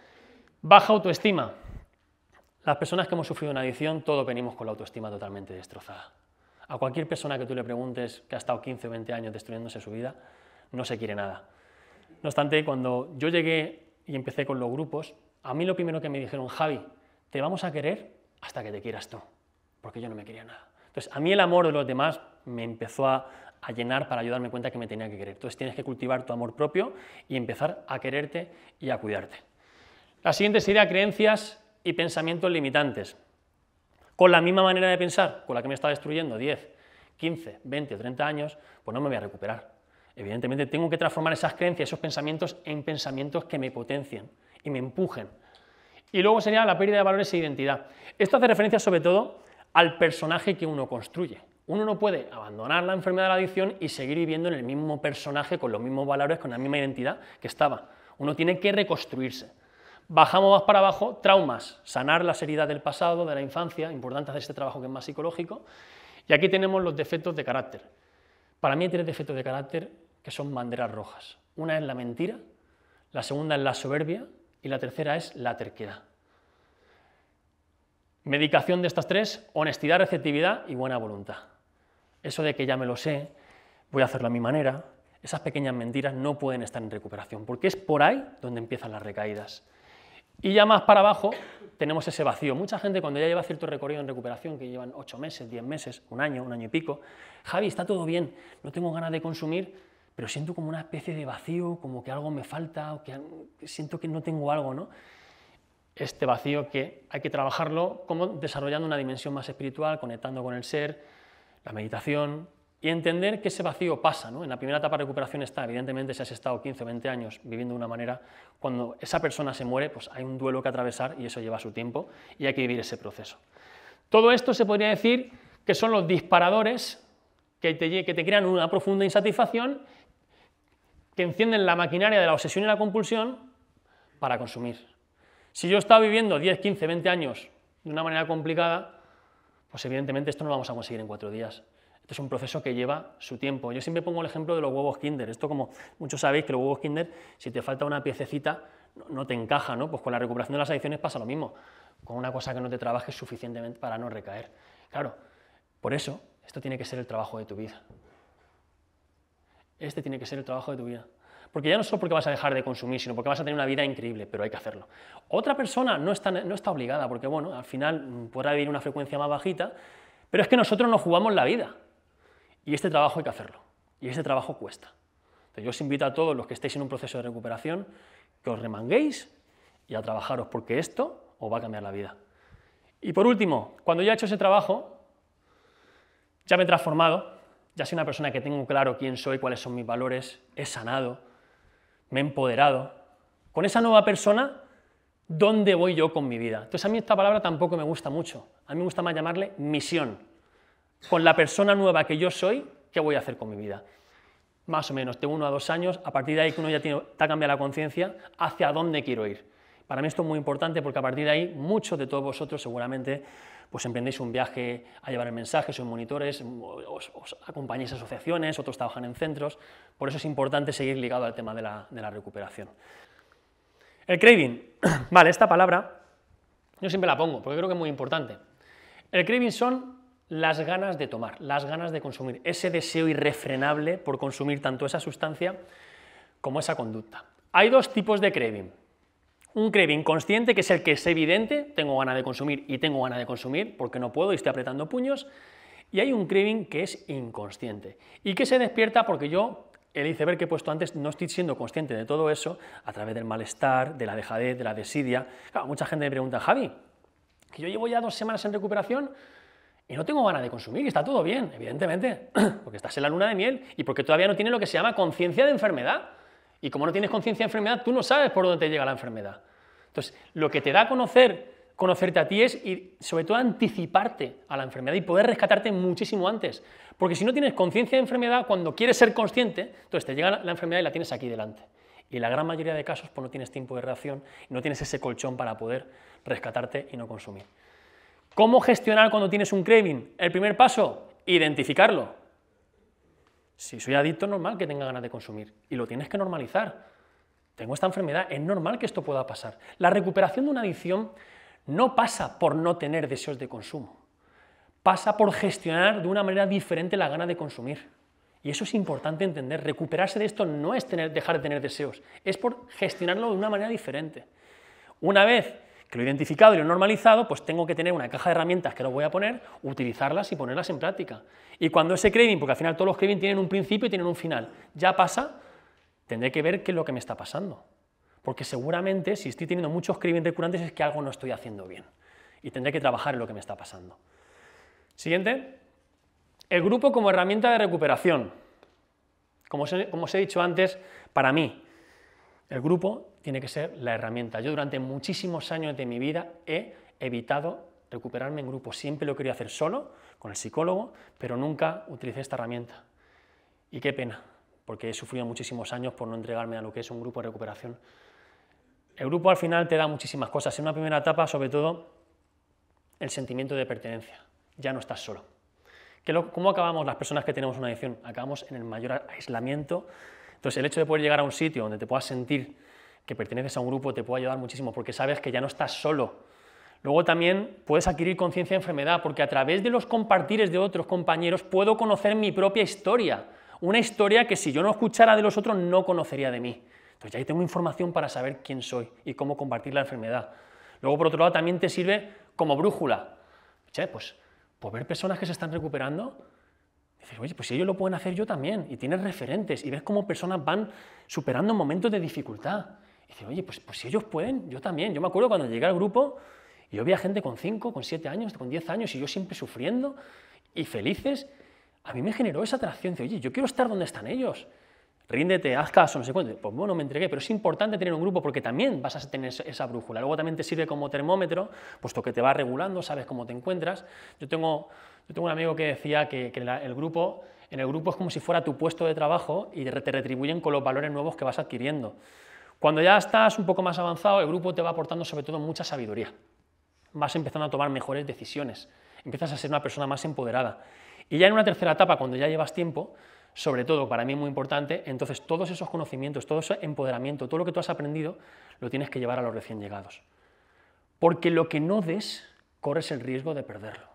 baja autoestima. Las personas que hemos sufrido una adicción, todos venimos con la autoestima totalmente destrozada. A cualquier persona que tú le preguntes que ha estado 15 o 20 años destruyéndose su vida, no se quiere nada. No obstante, cuando yo llegué y empecé con los grupos, a mí lo primero que me dijeron: Javi, te vamos a querer hasta que te quieras tú, porque yo no me quería nada. Entonces, a mí el amor de los demás me empezó a llenar para ayudarme cuenta que me tenía que querer. Entonces, tienes que cultivar tu amor propio y empezar a quererte y a cuidarte. La siguiente sería creencias y pensamientos limitantes. Con la misma manera de pensar con la que me está destruyendo 10, 15, 20 o 30 años, pues no me voy a recuperar. Evidentemente tengo que transformar esas creencias, esos pensamientos, en pensamientos que me potencien y me empujen. Y luego sería la pérdida de valores e identidad. Esto hace referencia sobre todo al personaje que uno construye. Uno no puede abandonar la enfermedad de la adicción y seguir viviendo en el mismo personaje, con los mismos valores, con la misma identidad que estaba. Uno tiene que reconstruirse. Bajamos más para abajo, traumas, sanar las heridas del pasado, de la infancia, importante hacer este trabajo que es más psicológico. Y aquí tenemos los defectos de carácter. Para mí hay 3 defectos de carácter que son banderas rojas. Una es la mentira, la segunda es la soberbia y la tercera es la terquedad. Medicación de estas 3, honestidad, receptividad y buena voluntad. Eso de que ya me lo sé, voy a hacerlo a mi manera, esas pequeñas mentiras no pueden estar en recuperación, porque es por ahí donde empiezan las recaídas. Y ya más para abajo tenemos ese vacío. Mucha gente cuando ya lleva cierto recorrido en recuperación, que llevan 8 meses, 10 meses, un año y pico, Javi, está todo bien, no tengo ganas de consumir, pero siento como una especie de vacío, como que algo me falta, o que siento que no tengo algo, ¿no? Este vacío que hay que trabajarlo como desarrollando una dimensión más espiritual, conectando con el ser, la meditación, y entender que ese vacío pasa, ¿no? En la primera etapa de recuperación está, evidentemente, si has estado 15 o 20 años viviendo de una manera, cuando esa persona se muere, pues hay un duelo que atravesar y eso lleva su tiempo y hay que vivir ese proceso. Todo esto se podría decir que son los disparadores que te crean una profunda insatisfacción, que encienden la maquinaria de la obsesión y la compulsión para consumir. Si yo he estado viviendo 10, 15, 20 años de una manera complicada, pues evidentemente esto no lo vamos a conseguir en 4 días. Esto es un proceso que lleva su tiempo. Yo siempre pongo el ejemplo de los huevos Kinder. Esto, como muchos sabéis, que los huevos Kinder, si te falta una piececita, no te encaja, ¿no? Pues con la recuperación de las adicciones pasa lo mismo, con una cosa que no te trabajes suficientemente para no recaer. Claro, por eso, esto tiene que ser el trabajo de tu vida. Este tiene que ser el trabajo de tu vida. Porque ya no solo porque vas a dejar de consumir, sino porque vas a tener una vida increíble, pero hay que hacerlo. Otra persona no está obligada, porque bueno, al final podrá vivir una frecuencia más bajita, pero es que nosotros nos jugamos la vida. Y este trabajo hay que hacerlo, y este trabajo cuesta. Entonces yo os invito a todos los que estéis en un proceso de recuperación, que os remanguéis y a trabajaros, porque esto os va a cambiar la vida. Y por último, cuando ya he hecho ese trabajo, ya me he transformado, ya soy una persona que tengo claro quién soy, cuáles son mis valores, he sanado, me he empoderado. Con esa nueva persona, ¿dónde voy yo con mi vida? Entonces a mí esta palabra tampoco me gusta mucho, a mí me gusta más llamarle misión. Con la persona nueva que yo soy, ¿qué voy a hacer con mi vida? Más o menos, de 1 a 2 años, a partir de ahí que uno ya te ha cambiado la conciencia, hacia dónde quiero ir. Para mí esto es muy importante porque a partir de ahí muchos de todos vosotros seguramente pues emprendéis un viaje a llevar el mensaje, sois monitores, os acompañáis a asociaciones, otros trabajan en centros, por eso es importante seguir ligado al tema de la recuperación. El craving, vale, esta palabra yo siempre la pongo porque creo que es muy importante. El craving son las ganas de tomar, las ganas de consumir, ese deseo irrefrenable por consumir tanto esa sustancia como esa conducta. Hay dos tipos de craving. Un craving consciente, que es el que es evidente, tengo ganas de consumir y tengo ganas de consumir porque no puedo y estoy apretando puños, y hay un craving que es inconsciente y que se despierta porque yo, el iceberg que he puesto antes, no estoy siendo consciente de todo eso a través del malestar, de la dejadez, de la desidia. Claro, mucha gente me pregunta, Javi, que yo llevo ya 2 semanas en recuperación y no tengo ganas de consumir y está todo bien, evidentemente, porque estás en la luna de miel y porque todavía no tienes lo que se llama conciencia de enfermedad. Y como no tienes conciencia de enfermedad, tú no sabes por dónde te llega la enfermedad. Entonces, lo que te da a conocerte a ti es, y sobre todo, anticiparte a la enfermedad y poder rescatarte muchísimo antes. Porque si no tienes conciencia de enfermedad, cuando quieres ser consciente, entonces te llega la enfermedad y la tienes aquí delante. Y en la gran mayoría de casos, pues no tienes tiempo de reacción y no tienes ese colchón para poder rescatarte y no consumir. ¿Cómo gestionar cuando tienes un craving? El primer paso, identificarlo. Si soy adicto, es normal que tenga ganas de consumir y lo tienes que normalizar. Tengo esta enfermedad, es normal que esto pueda pasar. La recuperación de una adicción no pasa por no tener deseos de consumo, pasa por gestionar de una manera diferente la gana de consumir. Y eso es importante entender. Recuperarse de esto no es dejar de tener deseos, es por gestionarlo de una manera diferente. Una vez que lo he identificado y lo he normalizado, pues tengo que tener una caja de herramientas que lo voy a poner, utilizarlas y ponerlas en práctica. Y cuando ese craving, porque al final todos los craving tienen un principio y tienen un final, ya pasa, tendré que ver qué es lo que me está pasando. Porque seguramente si estoy teniendo muchos cravings recurrentes es que algo no estoy haciendo bien. Y tendré que trabajar en lo que me está pasando. Siguiente. El grupo como herramienta de recuperación. Como os he dicho antes, para mí, el grupo tiene que ser la herramienta. Yo durante muchísimos años de mi vida he evitado recuperarme en grupo. Siempre lo quería hacer solo, con el psicólogo, pero nunca utilicé esta herramienta. Y qué pena, porque he sufrido muchísimos años por no entregarme a lo que es un grupo de recuperación. El grupo al final te da muchísimas cosas. En una primera etapa, sobre todo, el sentimiento de pertenencia. Ya no estás solo. ¿Cómo acabamos las personas que tenemos una adicción? Acabamos en el mayor aislamiento. Entonces, el hecho de poder llegar a un sitio donde te puedas sentir que perteneces a un grupo te puede ayudar muchísimo porque sabes que ya no estás solo. Luego también puedes adquirir conciencia de enfermedad porque a través de los compartires de otros compañeros puedo conocer mi propia historia. Una historia que si yo no escuchara de los otros no conocería de mí. Entonces ya ahí tengo información para saber quién soy y cómo compartir la enfermedad. Luego, por otro lado, también te sirve como brújula. Che, pues ver personas que se están recuperando, dices, oye, pues si ellos lo pueden hacer yo también, y tienes referentes, y ves cómo personas van superando momentos de dificultad. Y dices, oye, pues si ellos pueden, yo también. Yo me acuerdo cuando llegué al grupo, y yo veía gente con 5, con 7 años, con 10 años, y yo siempre sufriendo, y felices. A mí me generó esa atracción, de, oye, yo quiero estar donde están ellos. Ríndete, haz caso, no sé cuánto. Pues bueno, me entregué, pero es importante tener un grupo porque también vas a tener esa brújula. Luego también te sirve como termómetro, puesto que te va regulando, sabes cómo te encuentras. Yo tengo un amigo que decía que en el grupo es como si fuera tu puesto de trabajo y te retribuyen con los valores nuevos que vas adquiriendo. Cuando ya estás un poco más avanzado, el grupo te va aportando sobre todo mucha sabiduría. Vas empezando a tomar mejores decisiones, empiezas a ser una persona más empoderada. Y ya en una tercera etapa, cuando ya llevas tiempo, sobre todo, para mí es muy importante, entonces todos esos conocimientos, todo ese empoderamiento, todo lo que tú has aprendido, lo tienes que llevar a los recién llegados. Porque lo que no des, corres el riesgo de perderlo.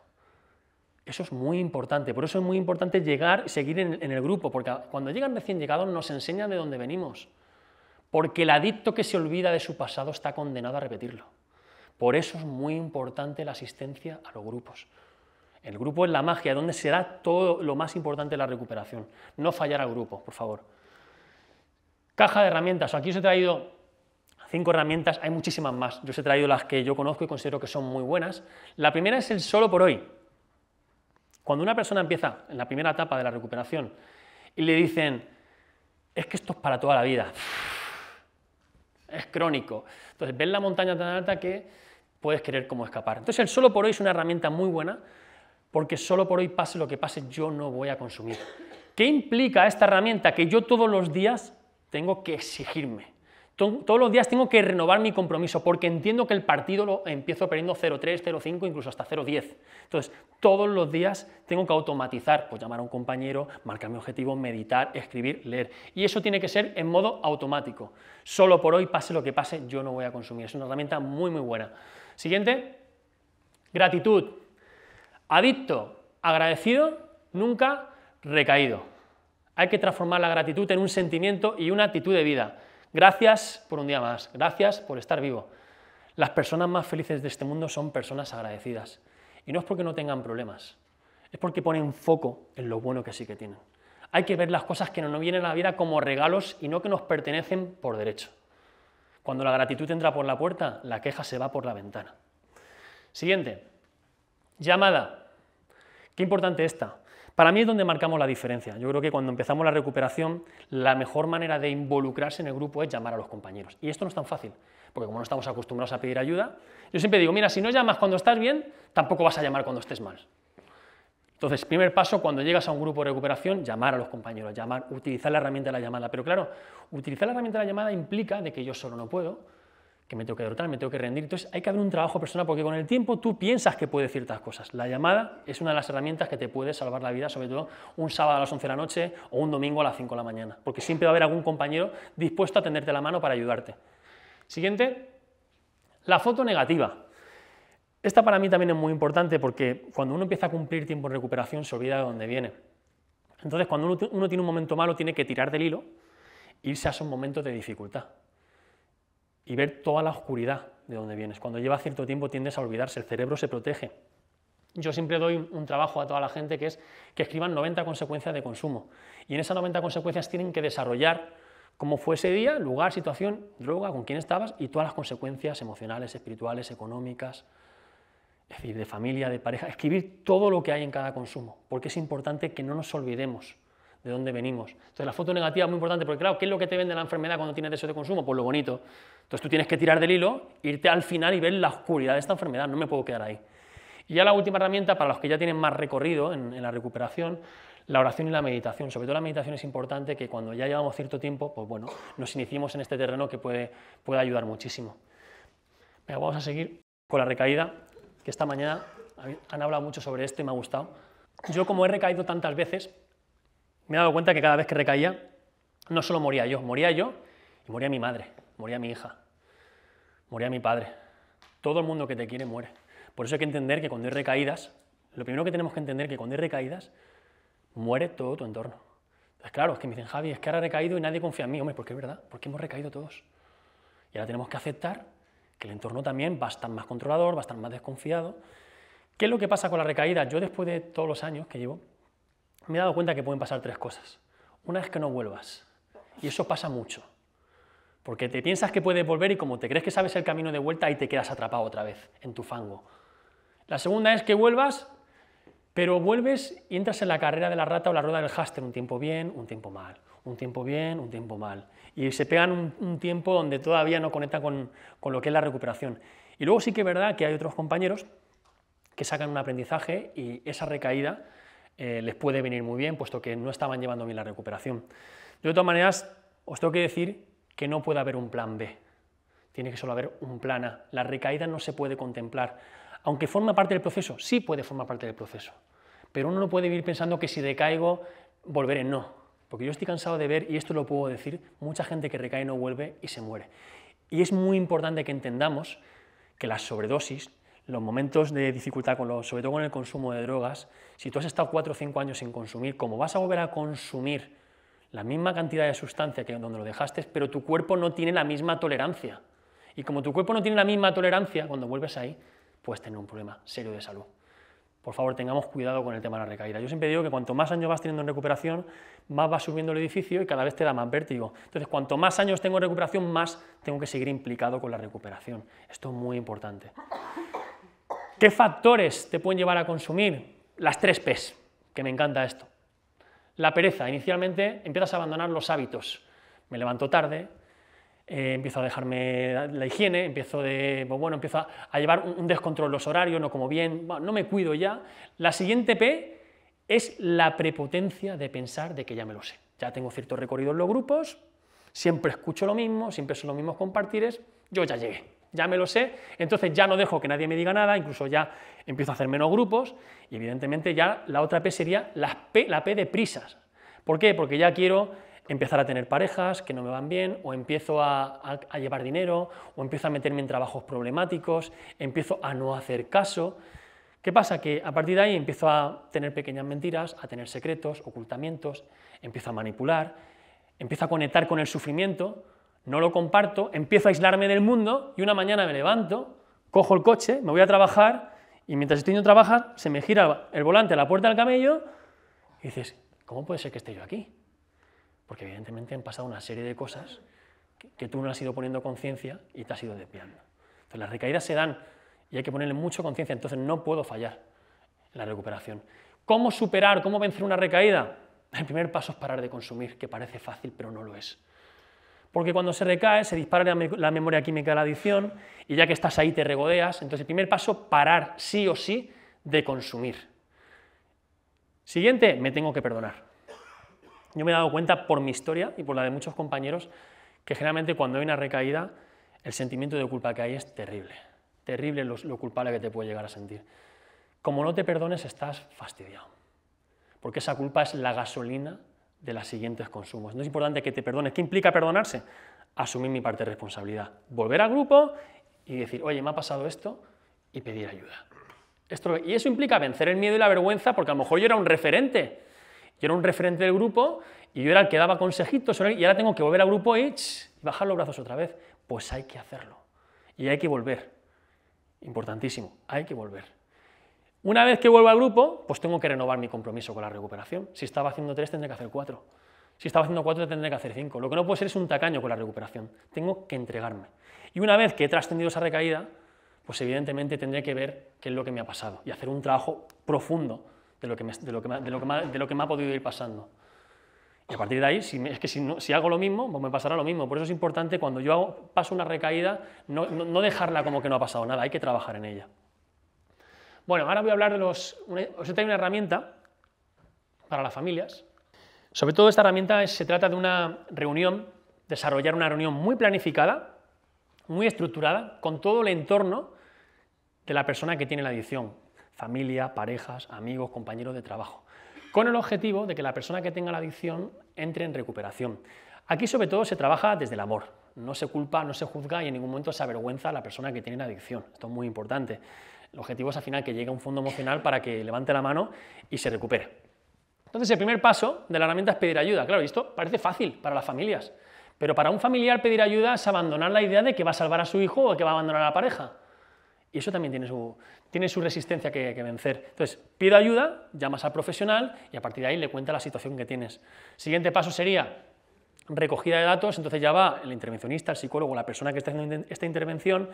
Eso es muy importante, por eso es muy importante llegar y seguir en el grupo, porque cuando llegan recién llegados nos enseñan de dónde venimos. Porque el adicto que se olvida de su pasado está condenado a repetirlo. Por eso es muy importante la asistencia a los grupos. El grupo es la magia, donde será todo lo más importante de la recuperación. No fallar al grupo, por favor. Caja de herramientas. Aquí os he traído 5 herramientas, hay muchísimas más. Yo os he traído las que yo conozco y considero que son muy buenas. La primera es el solo por hoy. Cuando una persona empieza en la primera etapa de la recuperación y le dicen, es que esto es para toda la vida, es crónico. Entonces ves la montaña tan alta que puedes querer como escapar. Entonces el solo por hoy es una herramienta muy buena porque solo por hoy pase lo que pase yo no voy a consumir. ¿Qué implica esta herramienta? Que yo todos los días tengo que exigirme. Todos los días tengo que renovar mi compromiso porque entiendo que el partido lo empiezo perdiendo 0,3, 0,5, incluso hasta 0,10. Entonces, todos los días tengo que automatizar, pues llamar a un compañero, marcar mi objetivo, meditar, escribir, leer. Y eso tiene que ser en modo automático. Solo por hoy, pase lo que pase, yo no voy a consumir. Es una herramienta muy, muy buena. Siguiente, gratitud. Adicto, agradecido, nunca recaído. Hay que transformar la gratitud en un sentimiento y una actitud de vida. Gracias por un día más, gracias por estar vivo. Las personas más felices de este mundo son personas agradecidas. Y no es porque no tengan problemas, es porque ponen foco en lo bueno que sí que tienen. Hay que ver las cosas que nos vienen a la vida como regalos y no que nos pertenecen por derecho. Cuando la gratitud entra por la puerta, la queja se va por la ventana. Siguiente, llamada. Qué importante esta. Para mí es donde marcamos la diferencia. Yo creo que cuando empezamos la recuperación, la mejor manera de involucrarse en el grupo es llamar a los compañeros. Y esto no es tan fácil, porque como no estamos acostumbrados a pedir ayuda, yo siempre digo, mira, si no llamas cuando estás bien, tampoco vas a llamar cuando estés mal. Entonces, primer paso, cuando llegas a un grupo de recuperación, llamar a los compañeros, utilizar la herramienta de la llamada. Pero claro, utilizar la herramienta de la llamada implica de que yo solo no puedo, que me tengo que derrotar, me tengo que rendir. Entonces hay que haber un trabajo personal porque con el tiempo tú piensas que puedes ciertas cosas. La llamada es una de las herramientas que te puede salvar la vida, sobre todo un sábado a las 11 de la noche o un domingo a las 5 de la mañana, porque siempre va a haber algún compañero dispuesto a tenderte la mano para ayudarte. Siguiente, la foto negativa. Esta para mí también es muy importante porque cuando uno empieza a cumplir tiempo en recuperación se olvida de dónde viene. Entonces cuando uno tiene un momento malo tiene que tirar del hilo e irse a esos momentos de dificultad y ver toda la oscuridad de donde vienes. Cuando lleva cierto tiempo tiendes a olvidarse, el cerebro se protege. Yo siempre doy un trabajo a toda la gente que es que escriban 90 consecuencias de consumo y en esas 90 consecuencias tienen que desarrollar cómo fue ese día, lugar, situación, droga, con quién estabas y todas las consecuencias emocionales, espirituales, económicas, es decir, de familia, de pareja, escribir todo lo que hay en cada consumo, porque es importante que no nos olvidemos de dónde venimos. Entonces la foto negativa es muy importante porque claro, ¿qué es lo que te vende la enfermedad cuando tienes deseo de consumo? Pues lo bonito. Entonces tú tienes que tirar del hilo, irte al final y ver la oscuridad de esta enfermedad, no me puedo quedar ahí. Y ya la última herramienta, para los que ya tienen más recorrido en la recuperación, la oración y la meditación. Sobre todo la meditación es importante que cuando ya llevamos cierto tiempo, pues bueno, nos iniciemos en este terreno que puede ayudar muchísimo. Venga, vamos a seguir con la recaída, que esta mañana han hablado mucho sobre esto y me ha gustado. Yo como he recaído tantas veces, me he dado cuenta que cada vez que recaía, no solo moría yo y moría mi madre, moría mi hija, moría mi padre. Todo el mundo que te quiere muere. Por eso hay que entender que cuando hay recaídas, lo primero que tenemos que entender es que cuando hay recaídas, muere todo tu entorno. Entonces, claro, es que me dicen, Javi, es que ahora he recaído y nadie confía en mí. Hombre, porque es verdad, porque hemos recaído todos. Y ahora tenemos que aceptar que el entorno también va a estar más controlador, va a estar más desconfiado. ¿Qué es lo que pasa con la recaída? Yo después de todos los años que llevo, me he dado cuenta que pueden pasar tres cosas. Una es que no vuelvas, y eso pasa mucho, porque te piensas que puedes volver y como te crees que sabes el camino de vuelta, ahí te quedas atrapado otra vez, en tu fango. La segunda es que vuelvas, pero vuelves y entras en la carrera de la rata o la rueda del hámster, un tiempo bien, un tiempo mal, un tiempo bien, un tiempo mal, y se pegan un tiempo donde todavía no conectan con lo que es la recuperación. Y luego sí que es verdad que hay otros compañeros que sacan un aprendizaje y esa recaída les puede venir muy bien, puesto que no estaban llevando bien la recuperación. Yo, de todas maneras, os tengo que decir que no puede haber un plan B, tiene que solo haber un plan A. La recaída no se puede contemplar, aunque forma parte del proceso, sí puede formar parte del proceso, pero uno no puede vivir pensando que si decaigo, volveré, no, porque yo estoy cansado de ver, y esto lo puedo decir, mucha gente que recae no vuelve y se muere. Y es muy importante que entendamos que las sobredosis, los momentos de dificultad, sobre todo con el consumo de drogas, si tú has estado 4 o 5 años sin consumir, como vas a volver a consumir la misma cantidad de sustancia que donde lo dejaste, pero tu cuerpo no tiene la misma tolerancia. Y como tu cuerpo no tiene la misma tolerancia, cuando vuelves ahí, puedes tener un problema serio de salud. Por favor, tengamos cuidado con el tema de la recaída. Yo siempre digo que cuanto más años vas teniendo en recuperación, más vas subiendo el edificio y cada vez te da más vértigo. Entonces, cuanto más años tengo en recuperación, más tengo que seguir implicado con la recuperación. Esto es muy importante. ¿Qué factores te pueden llevar a consumir? Las 3 P's, que me encanta esto. La pereza. Inicialmente empiezas a abandonar los hábitos. Me levanto tarde, empiezo a dejarme la higiene, empiezo a llevar un descontrol los horarios, no como bien, no me cuido ya. La siguiente P es la prepotencia de pensar de que ya me lo sé. Ya tengo cierto recorrido en los grupos, Siempre escucho lo mismo, siempre son los mismos compartires, yo ya llegué, ya me lo sé, entonces ya no dejo que nadie me diga nada, incluso ya empiezo a hacer menos grupos, y evidentemente ya la otra P sería la P de prisas. ¿Por qué? Porque ya quiero empezar a tener parejas que no me van bien, o empiezo a llevar dinero, o empiezo a meterme en trabajos problemáticos, empiezo a no hacer caso. ¿Qué pasa? Que a partir de ahí empiezo a tener pequeñas mentiras, a tener secretos, ocultamientos, empiezo a manipular, empiezo a conectar con el sufrimiento, no lo comparto, empiezo a aislarme del mundo y una mañana me levanto, cojo el coche, me voy a trabajar y mientras estoy yendo a trabajar se me gira el volante a la puerta del camello y dices, ¿cómo puede ser que esté yo aquí? Porque evidentemente han pasado una serie de cosas que tú no has ido poniendo conciencia y te has ido desviando. Entonces las recaídas se dan y hay que ponerle mucha conciencia, entonces no puedo fallar en la recuperación. ¿Cómo superar, cómo vencer una recaída? El primer paso es parar de consumir, que parece fácil, pero no lo es. Porque cuando se recae, se dispara la memoria química de la adicción y ya que estás ahí te regodeas. Entonces el primer paso, parar sí o sí de consumir. Siguiente, me tengo que perdonar. Yo me he dado cuenta por mi historia y por la de muchos compañeros que generalmente cuando hay una recaída el sentimiento de culpa que hay es terrible. Terrible lo culpable que te puede llegar a sentir. Como no te perdones estás fastidiado, porque esa culpa es la gasolina de los siguientes consumos. No es importante que te perdones. ¿Qué implica perdonarse? Asumir mi parte de responsabilidad. Volver al grupo y decir, oye, me ha pasado esto, y pedir ayuda. Y eso implica vencer el miedo y la vergüenza, porque a lo mejor yo era un referente. Yo era un referente del grupo y yo era el que daba consejitos y ahora tengo que volver al grupo y bajar los brazos otra vez. Pues hay que hacerlo. Y hay que volver. Importantísimo, hay que volver. Una vez que vuelvo al grupo, pues tengo que renovar mi compromiso con la recuperación. Si estaba haciendo 3, tendré que hacer 4. Si estaba haciendo 4, tendré que hacer 5. Lo que no puedo ser es un tacaño con la recuperación. Tengo que entregarme. Y una vez que he trascendido esa recaída, pues evidentemente tendré que ver qué es lo que me ha pasado y hacer un trabajo profundo de lo que me ha podido ir pasando. Y a partir de ahí, si hago lo mismo, pues me pasará lo mismo. Por eso es importante cuando yo paso una recaída, no dejarla como que no ha pasado nada, hay que trabajar en ella. Bueno, ahora voy a hablar de os he traído una herramienta para las familias. Sobre todo esta herramienta se trata de una reunión, desarrollar una reunión muy planificada, muy estructurada, con todo el entorno de la persona que tiene la adicción, familia, parejas, amigos, compañeros de trabajo, con el objetivo de que la persona que tenga la adicción entre en recuperación. Aquí sobre todo se trabaja desde el amor, no se culpa, no se juzga y en ningún momento se avergüenza a la persona que tiene la adicción. Esto es muy importante. El objetivo es al final que llegue a un fondo emocional para que levante la mano y se recupere. Entonces el primer paso de la herramienta es pedir ayuda. Claro, esto parece fácil para las familias, pero para un familiar pedir ayuda es abandonar la idea de que va a salvar a su hijo o que va a abandonar a la pareja. Y eso también tiene su resistencia que vencer. Entonces, pido ayuda, llamas al profesional y a partir de ahí le cuenta la situación que tienes. Siguiente paso sería recogida de datos, entonces ya va el intervencionista, el psicólogo, la persona que está haciendo esta intervención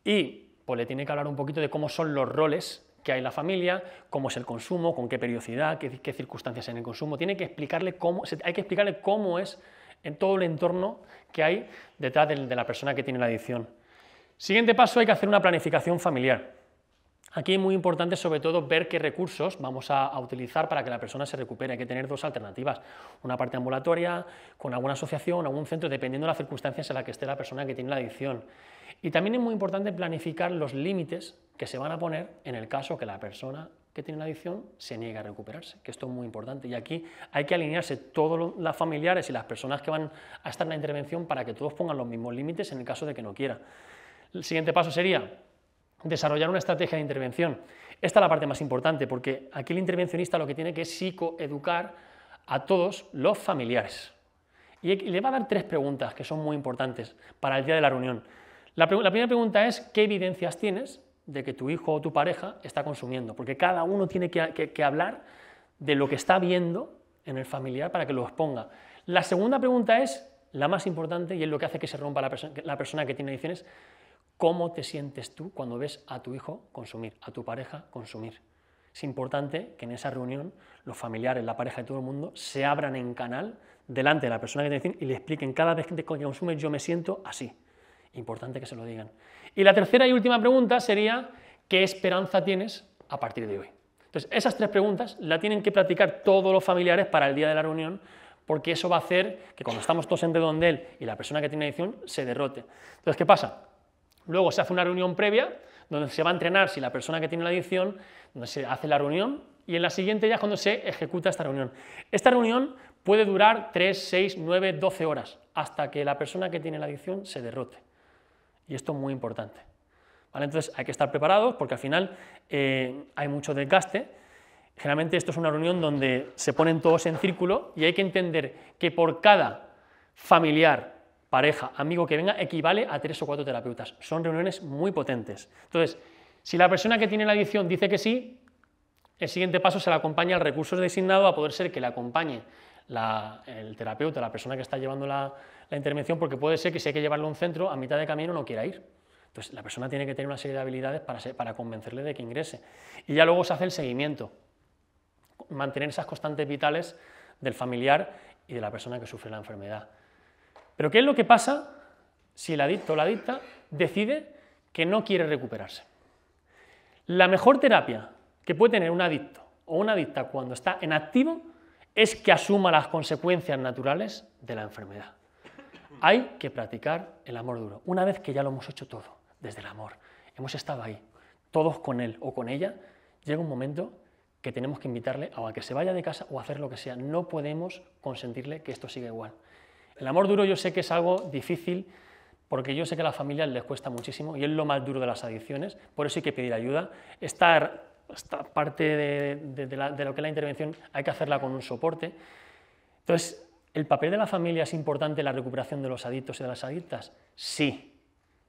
y pues le tiene que hablar un poquito de cómo son los roles que hay en la familia, cómo es el consumo, con qué periodicidad, qué circunstancias hay en el consumo. Hay que explicarle cómo es en todo el entorno que hay detrás de la persona que tiene la adicción. Siguiente paso, hay que hacer una planificación familiar. Aquí es muy importante sobre todo ver qué recursos vamos a utilizar para que la persona se recupere. Hay que tener dos alternativas, una parte ambulatoria, con alguna asociación, algún centro, dependiendo de las circunstancias en las que esté la persona que tiene la adicción. Y también es muy importante planificar los límites que se van a poner en el caso que la persona que tiene la adicción se niegue a recuperarse, que esto es muy importante. Y aquí hay que alinearse todos los familiares y las personas que van a estar en la intervención para que todos pongan los mismos límites en el caso de que no quiera. El siguiente paso sería desarrollar una estrategia de intervención. Esta es la parte más importante, porque aquí el intervencionista lo que tiene que es psicoeducar a todos los familiares. Y le va a dar 3 preguntas que son muy importantes para el día de la reunión. La primera pregunta es, ¿qué evidencias tienes de que tu hijo o tu pareja está consumiendo? Porque cada uno tiene que hablar de lo que está viendo en el familiar para que lo exponga. La segunda pregunta es la más importante y es lo que hace que se rompa la persona que tiene adicciones. ¿Cómo te sientes tú cuando ves a tu hijo consumir, a tu pareja consumir? Es importante que en esa reunión los familiares, la pareja y todo el mundo se abran en canal delante de la persona que tiene adicción y le expliquen cada vez que consume yo me siento así. Importante que se lo digan. Y la tercera y última pregunta sería ¿qué esperanza tienes a partir de hoy? Entonces esas 3 preguntas las tienen que practicar todos los familiares para el día de la reunión porque eso va a hacer que cuando estamos todos en redondel y la persona que tiene adicción se derrote. Entonces, ¿qué pasa? Luego se hace una reunión previa donde se va a entrenar si la persona que tiene la adicción, donde se hace la reunión y en la siguiente ya es cuando se ejecuta esta reunión. Esta reunión puede durar 3, 6, 9, 12 horas hasta que la persona que tiene la adicción se derrote. Y esto es muy importante. ¿Vale? Entonces hay que estar preparados porque al final hay mucho desgaste. Generalmente esto es una reunión donde se ponen todos en círculo y hay que entender que por cada familiar, pareja, amigo que venga equivale a 3 o 4 terapeutas. Son reuniones muy potentes. Entonces, si la persona que tiene la adicción dice que sí, el siguiente paso se le acompaña al recurso designado, a poder ser que le acompañe el terapeuta, la persona que está llevando la intervención, porque puede ser que si hay que llevarlo a un centro, a mitad de camino no quiera ir. Entonces, la persona tiene que tener una serie de habilidades para convencerle de que ingrese. Y ya luego se hace el seguimiento, mantener esas constantes vitales del familiar y de la persona que sufre la enfermedad. Pero ¿qué es lo que pasa si el adicto o la adicta decide que no quiere recuperarse? La mejor terapia que puede tener un adicto o una adicta cuando está en activo es que asuma las consecuencias naturales de la enfermedad. Hay que practicar el amor duro. Una vez que ya lo hemos hecho todo, desde el amor, hemos estado ahí, todos con él o con ella, llega un momento que tenemos que invitarle a que se vaya de casa o a hacer lo que sea. No podemos consentirle que esto siga igual. El amor duro yo sé que es algo difícil, porque yo sé que a las familias les cuesta muchísimo y es lo más duro de las adicciones, por eso hay que pedir ayuda. Esta parte de lo que es la intervención hay que hacerla con un soporte. Entonces, ¿el papel de la familia es importante en la recuperación de los adictos y de las adictas? Sí,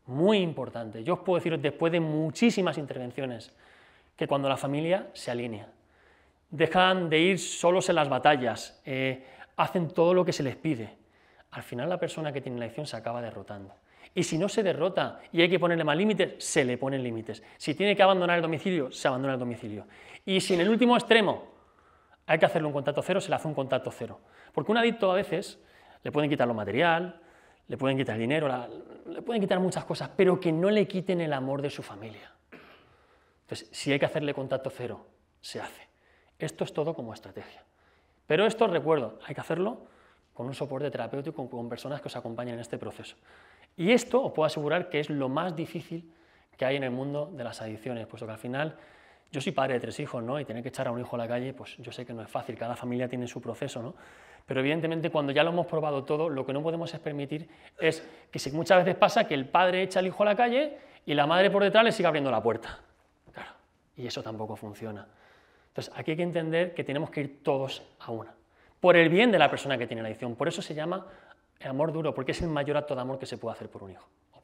muy importante. Yo os puedo decir después de muchísimas intervenciones que cuando la familia se alinea, dejan de ir solos en las batallas, hacen todo lo que se les pide, al final la persona que tiene la adicción se acaba derrotando. Y si no se derrota y hay que ponerle más límites, se le ponen límites. Si tiene que abandonar el domicilio, se abandona el domicilio. Y si en el último extremo hay que hacerle un contacto cero, se le hace un contacto cero. Porque un adicto a veces le pueden quitar lo material, le pueden quitar el dinero, le pueden quitar muchas cosas, pero que no le quiten el amor de su familia. Entonces, si hay que hacerle contacto cero, se hace. Esto es todo como estrategia. Pero esto, recuerdo, hay que hacerlo con un soporte terapéutico, con personas que os acompañen en este proceso. Y esto os puedo asegurar que es lo más difícil que hay en el mundo de las adicciones, puesto que al final yo soy padre de 3 hijos, ¿no? Y tener que echar a un hijo a la calle, pues yo sé que no es fácil, cada familia tiene su proceso, ¿no? Pero evidentemente cuando ya lo hemos probado todo, lo que no podemos es permitir es que si muchas veces pasa que el padre echa al hijo a la calle y la madre por detrás le sigue abriendo la puerta. Claro, y eso tampoco funciona. Entonces aquí hay que entender que tenemos que ir todos a una, por el bien de la persona que tiene la adicción. Por eso se llama el amor duro, porque es el mayor acto de amor que se puede hacer por un hijo o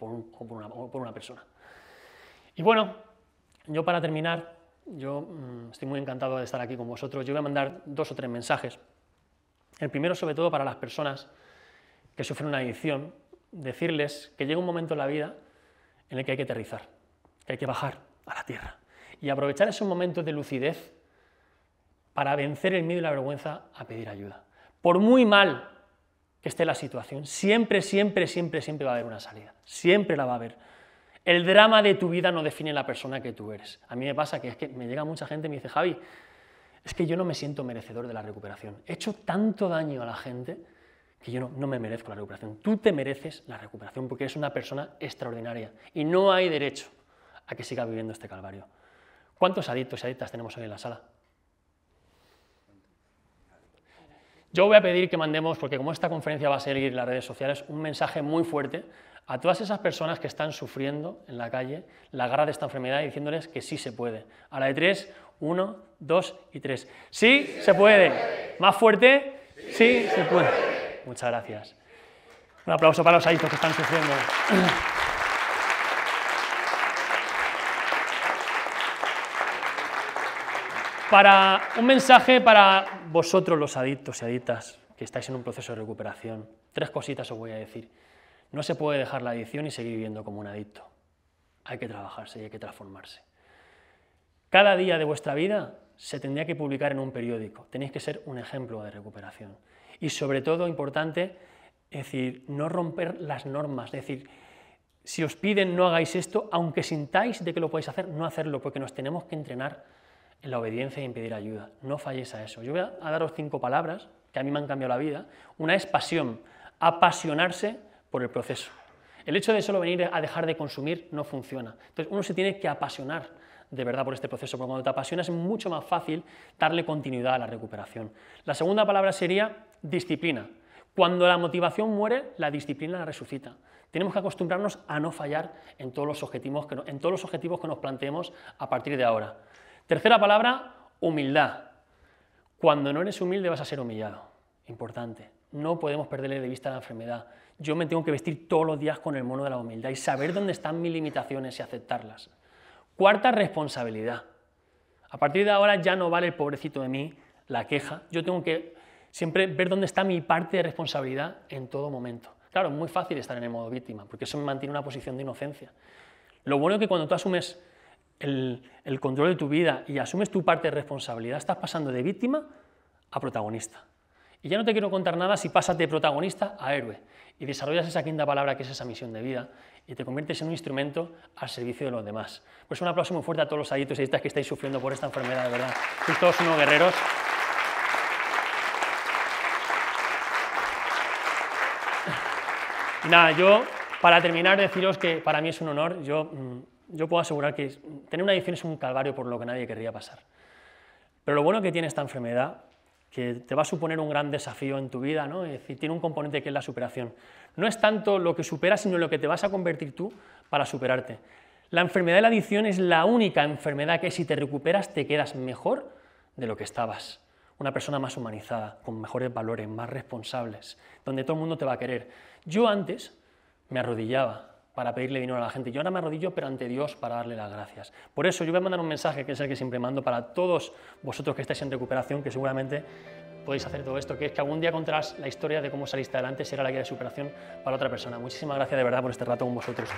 por una persona. Y bueno, yo para terminar, yo estoy muy encantado de estar aquí con vosotros. Yo voy a mandar 2 o 3 mensajes. El primero, sobre todo, para las personas que sufren una adicción, decirles que llega un momento en la vida en el que hay que aterrizar, que hay que bajar a la tierra y aprovechar esos momentos de lucidez para vencer el miedo y la vergüenza a pedir ayuda. Por muy mal que esté la situación, siempre, siempre, siempre, siempre va a haber una salida, siempre la va a haber. El drama de tu vida no define la persona que tú eres. A mí me pasa que es que me llega mucha gente y me dice, Javi, es que yo no me siento merecedor de la recuperación. He hecho tanto daño a la gente que yo no me merezco la recuperación. Tú te mereces la recuperación porque eres una persona extraordinaria y no hay derecho a que siga viviendo este calvario. ¿Cuántos adictos y adictas tenemos hoy en la sala? Yo voy a pedir que mandemos, porque como esta conferencia va a seguir en las redes sociales, un mensaje muy fuerte a todas esas personas que están sufriendo en la calle la garra de esta enfermedad y diciéndoles que sí se puede. A la de 3, 1, 2 y 3. ¡Sí se puede! ¿Más fuerte? ¡Sí se puede! Muchas gracias. Un aplauso para los adictos que están sufriendo. Un mensaje para vosotros los adictos y adictas que estáis en un proceso de recuperación. 3 cositas os voy a decir. No se puede dejar la adicción y seguir viviendo como un adicto. Hay que trabajarse y hay que transformarse. Cada día de vuestra vida se tendría que publicar en un periódico. Tenéis que ser un ejemplo de recuperación. Y sobre todo, importante, es decir, no romper las normas. Es decir, si os piden no hagáis esto, aunque sintáis de que lo podéis hacer, no hacerlo, porque nos tenemos que entrenar en la obediencia y en pedir ayuda. No falléis a eso. Yo voy a daros 5 palabras que a mí me han cambiado la vida. Una es pasión, apasionarse por el proceso. El hecho de solo venir a dejar de consumir no funciona. Entonces uno se tiene que apasionar de verdad por este proceso, porque cuando te apasionas es mucho más fácil darle continuidad a la recuperación. La segunda palabra sería disciplina. Cuando la motivación muere, la disciplina la resucita. Tenemos que acostumbrarnos a no fallar en todos los objetivos que nos planteemos a partir de ahora. Tercera palabra, humildad. Cuando no eres humilde vas a ser humillado. Importante. No podemos perderle de vista la enfermedad. Yo me tengo que vestir todos los días con el mono de la humildad y saber dónde están mis limitaciones y aceptarlas. Cuarta, responsabilidad. A partir de ahora ya no vale el pobrecito de mí, la queja. Yo tengo que siempre ver dónde está mi parte de responsabilidad en todo momento. Claro, es muy fácil estar en el modo víctima, porque eso me mantiene una posición de inocencia. Lo bueno es que cuando tú asumes el control de tu vida y asumes tu parte de responsabilidad, estás pasando de víctima a protagonista. Y ya no te quiero contar nada si pasas de protagonista a héroe y desarrollas esa quinta palabra que es esa misión de vida y te conviertes en un instrumento al servicio de los demás. Pues un aplauso muy fuerte a todos los adictos y adictas que estáis sufriendo por esta enfermedad, de verdad. Sois todos unos guerreros. Y nada, yo para terminar deciros que para mí es un honor. Yo puedo asegurar que tener una adicción es un calvario por lo que nadie querría pasar. Pero lo bueno que tiene esta enfermedad, que te va a suponer un gran desafío en tu vida, ¿no? Es decir, tiene un componente que es la superación. No es tanto lo que superas, sino lo que te vas a convertir tú para superarte. La enfermedad de la adicción es la única enfermedad que si te recuperas te quedas mejor de lo que estabas. Una persona más humanizada, con mejores valores, más responsables, donde todo el mundo te va a querer. Yo antes me arrodillaba para pedirle dinero a la gente. Yo ahora me arrodillo, pero ante Dios, para darle las gracias. Por eso yo voy a mandar un mensaje, que es el que siempre mando, para todos vosotros que estáis en recuperación, que seguramente podéis hacer todo esto, que es que algún día contarás la historia de cómo saliste adelante, será la guía de superación para otra persona. Muchísimas gracias de verdad por este rato con vosotros.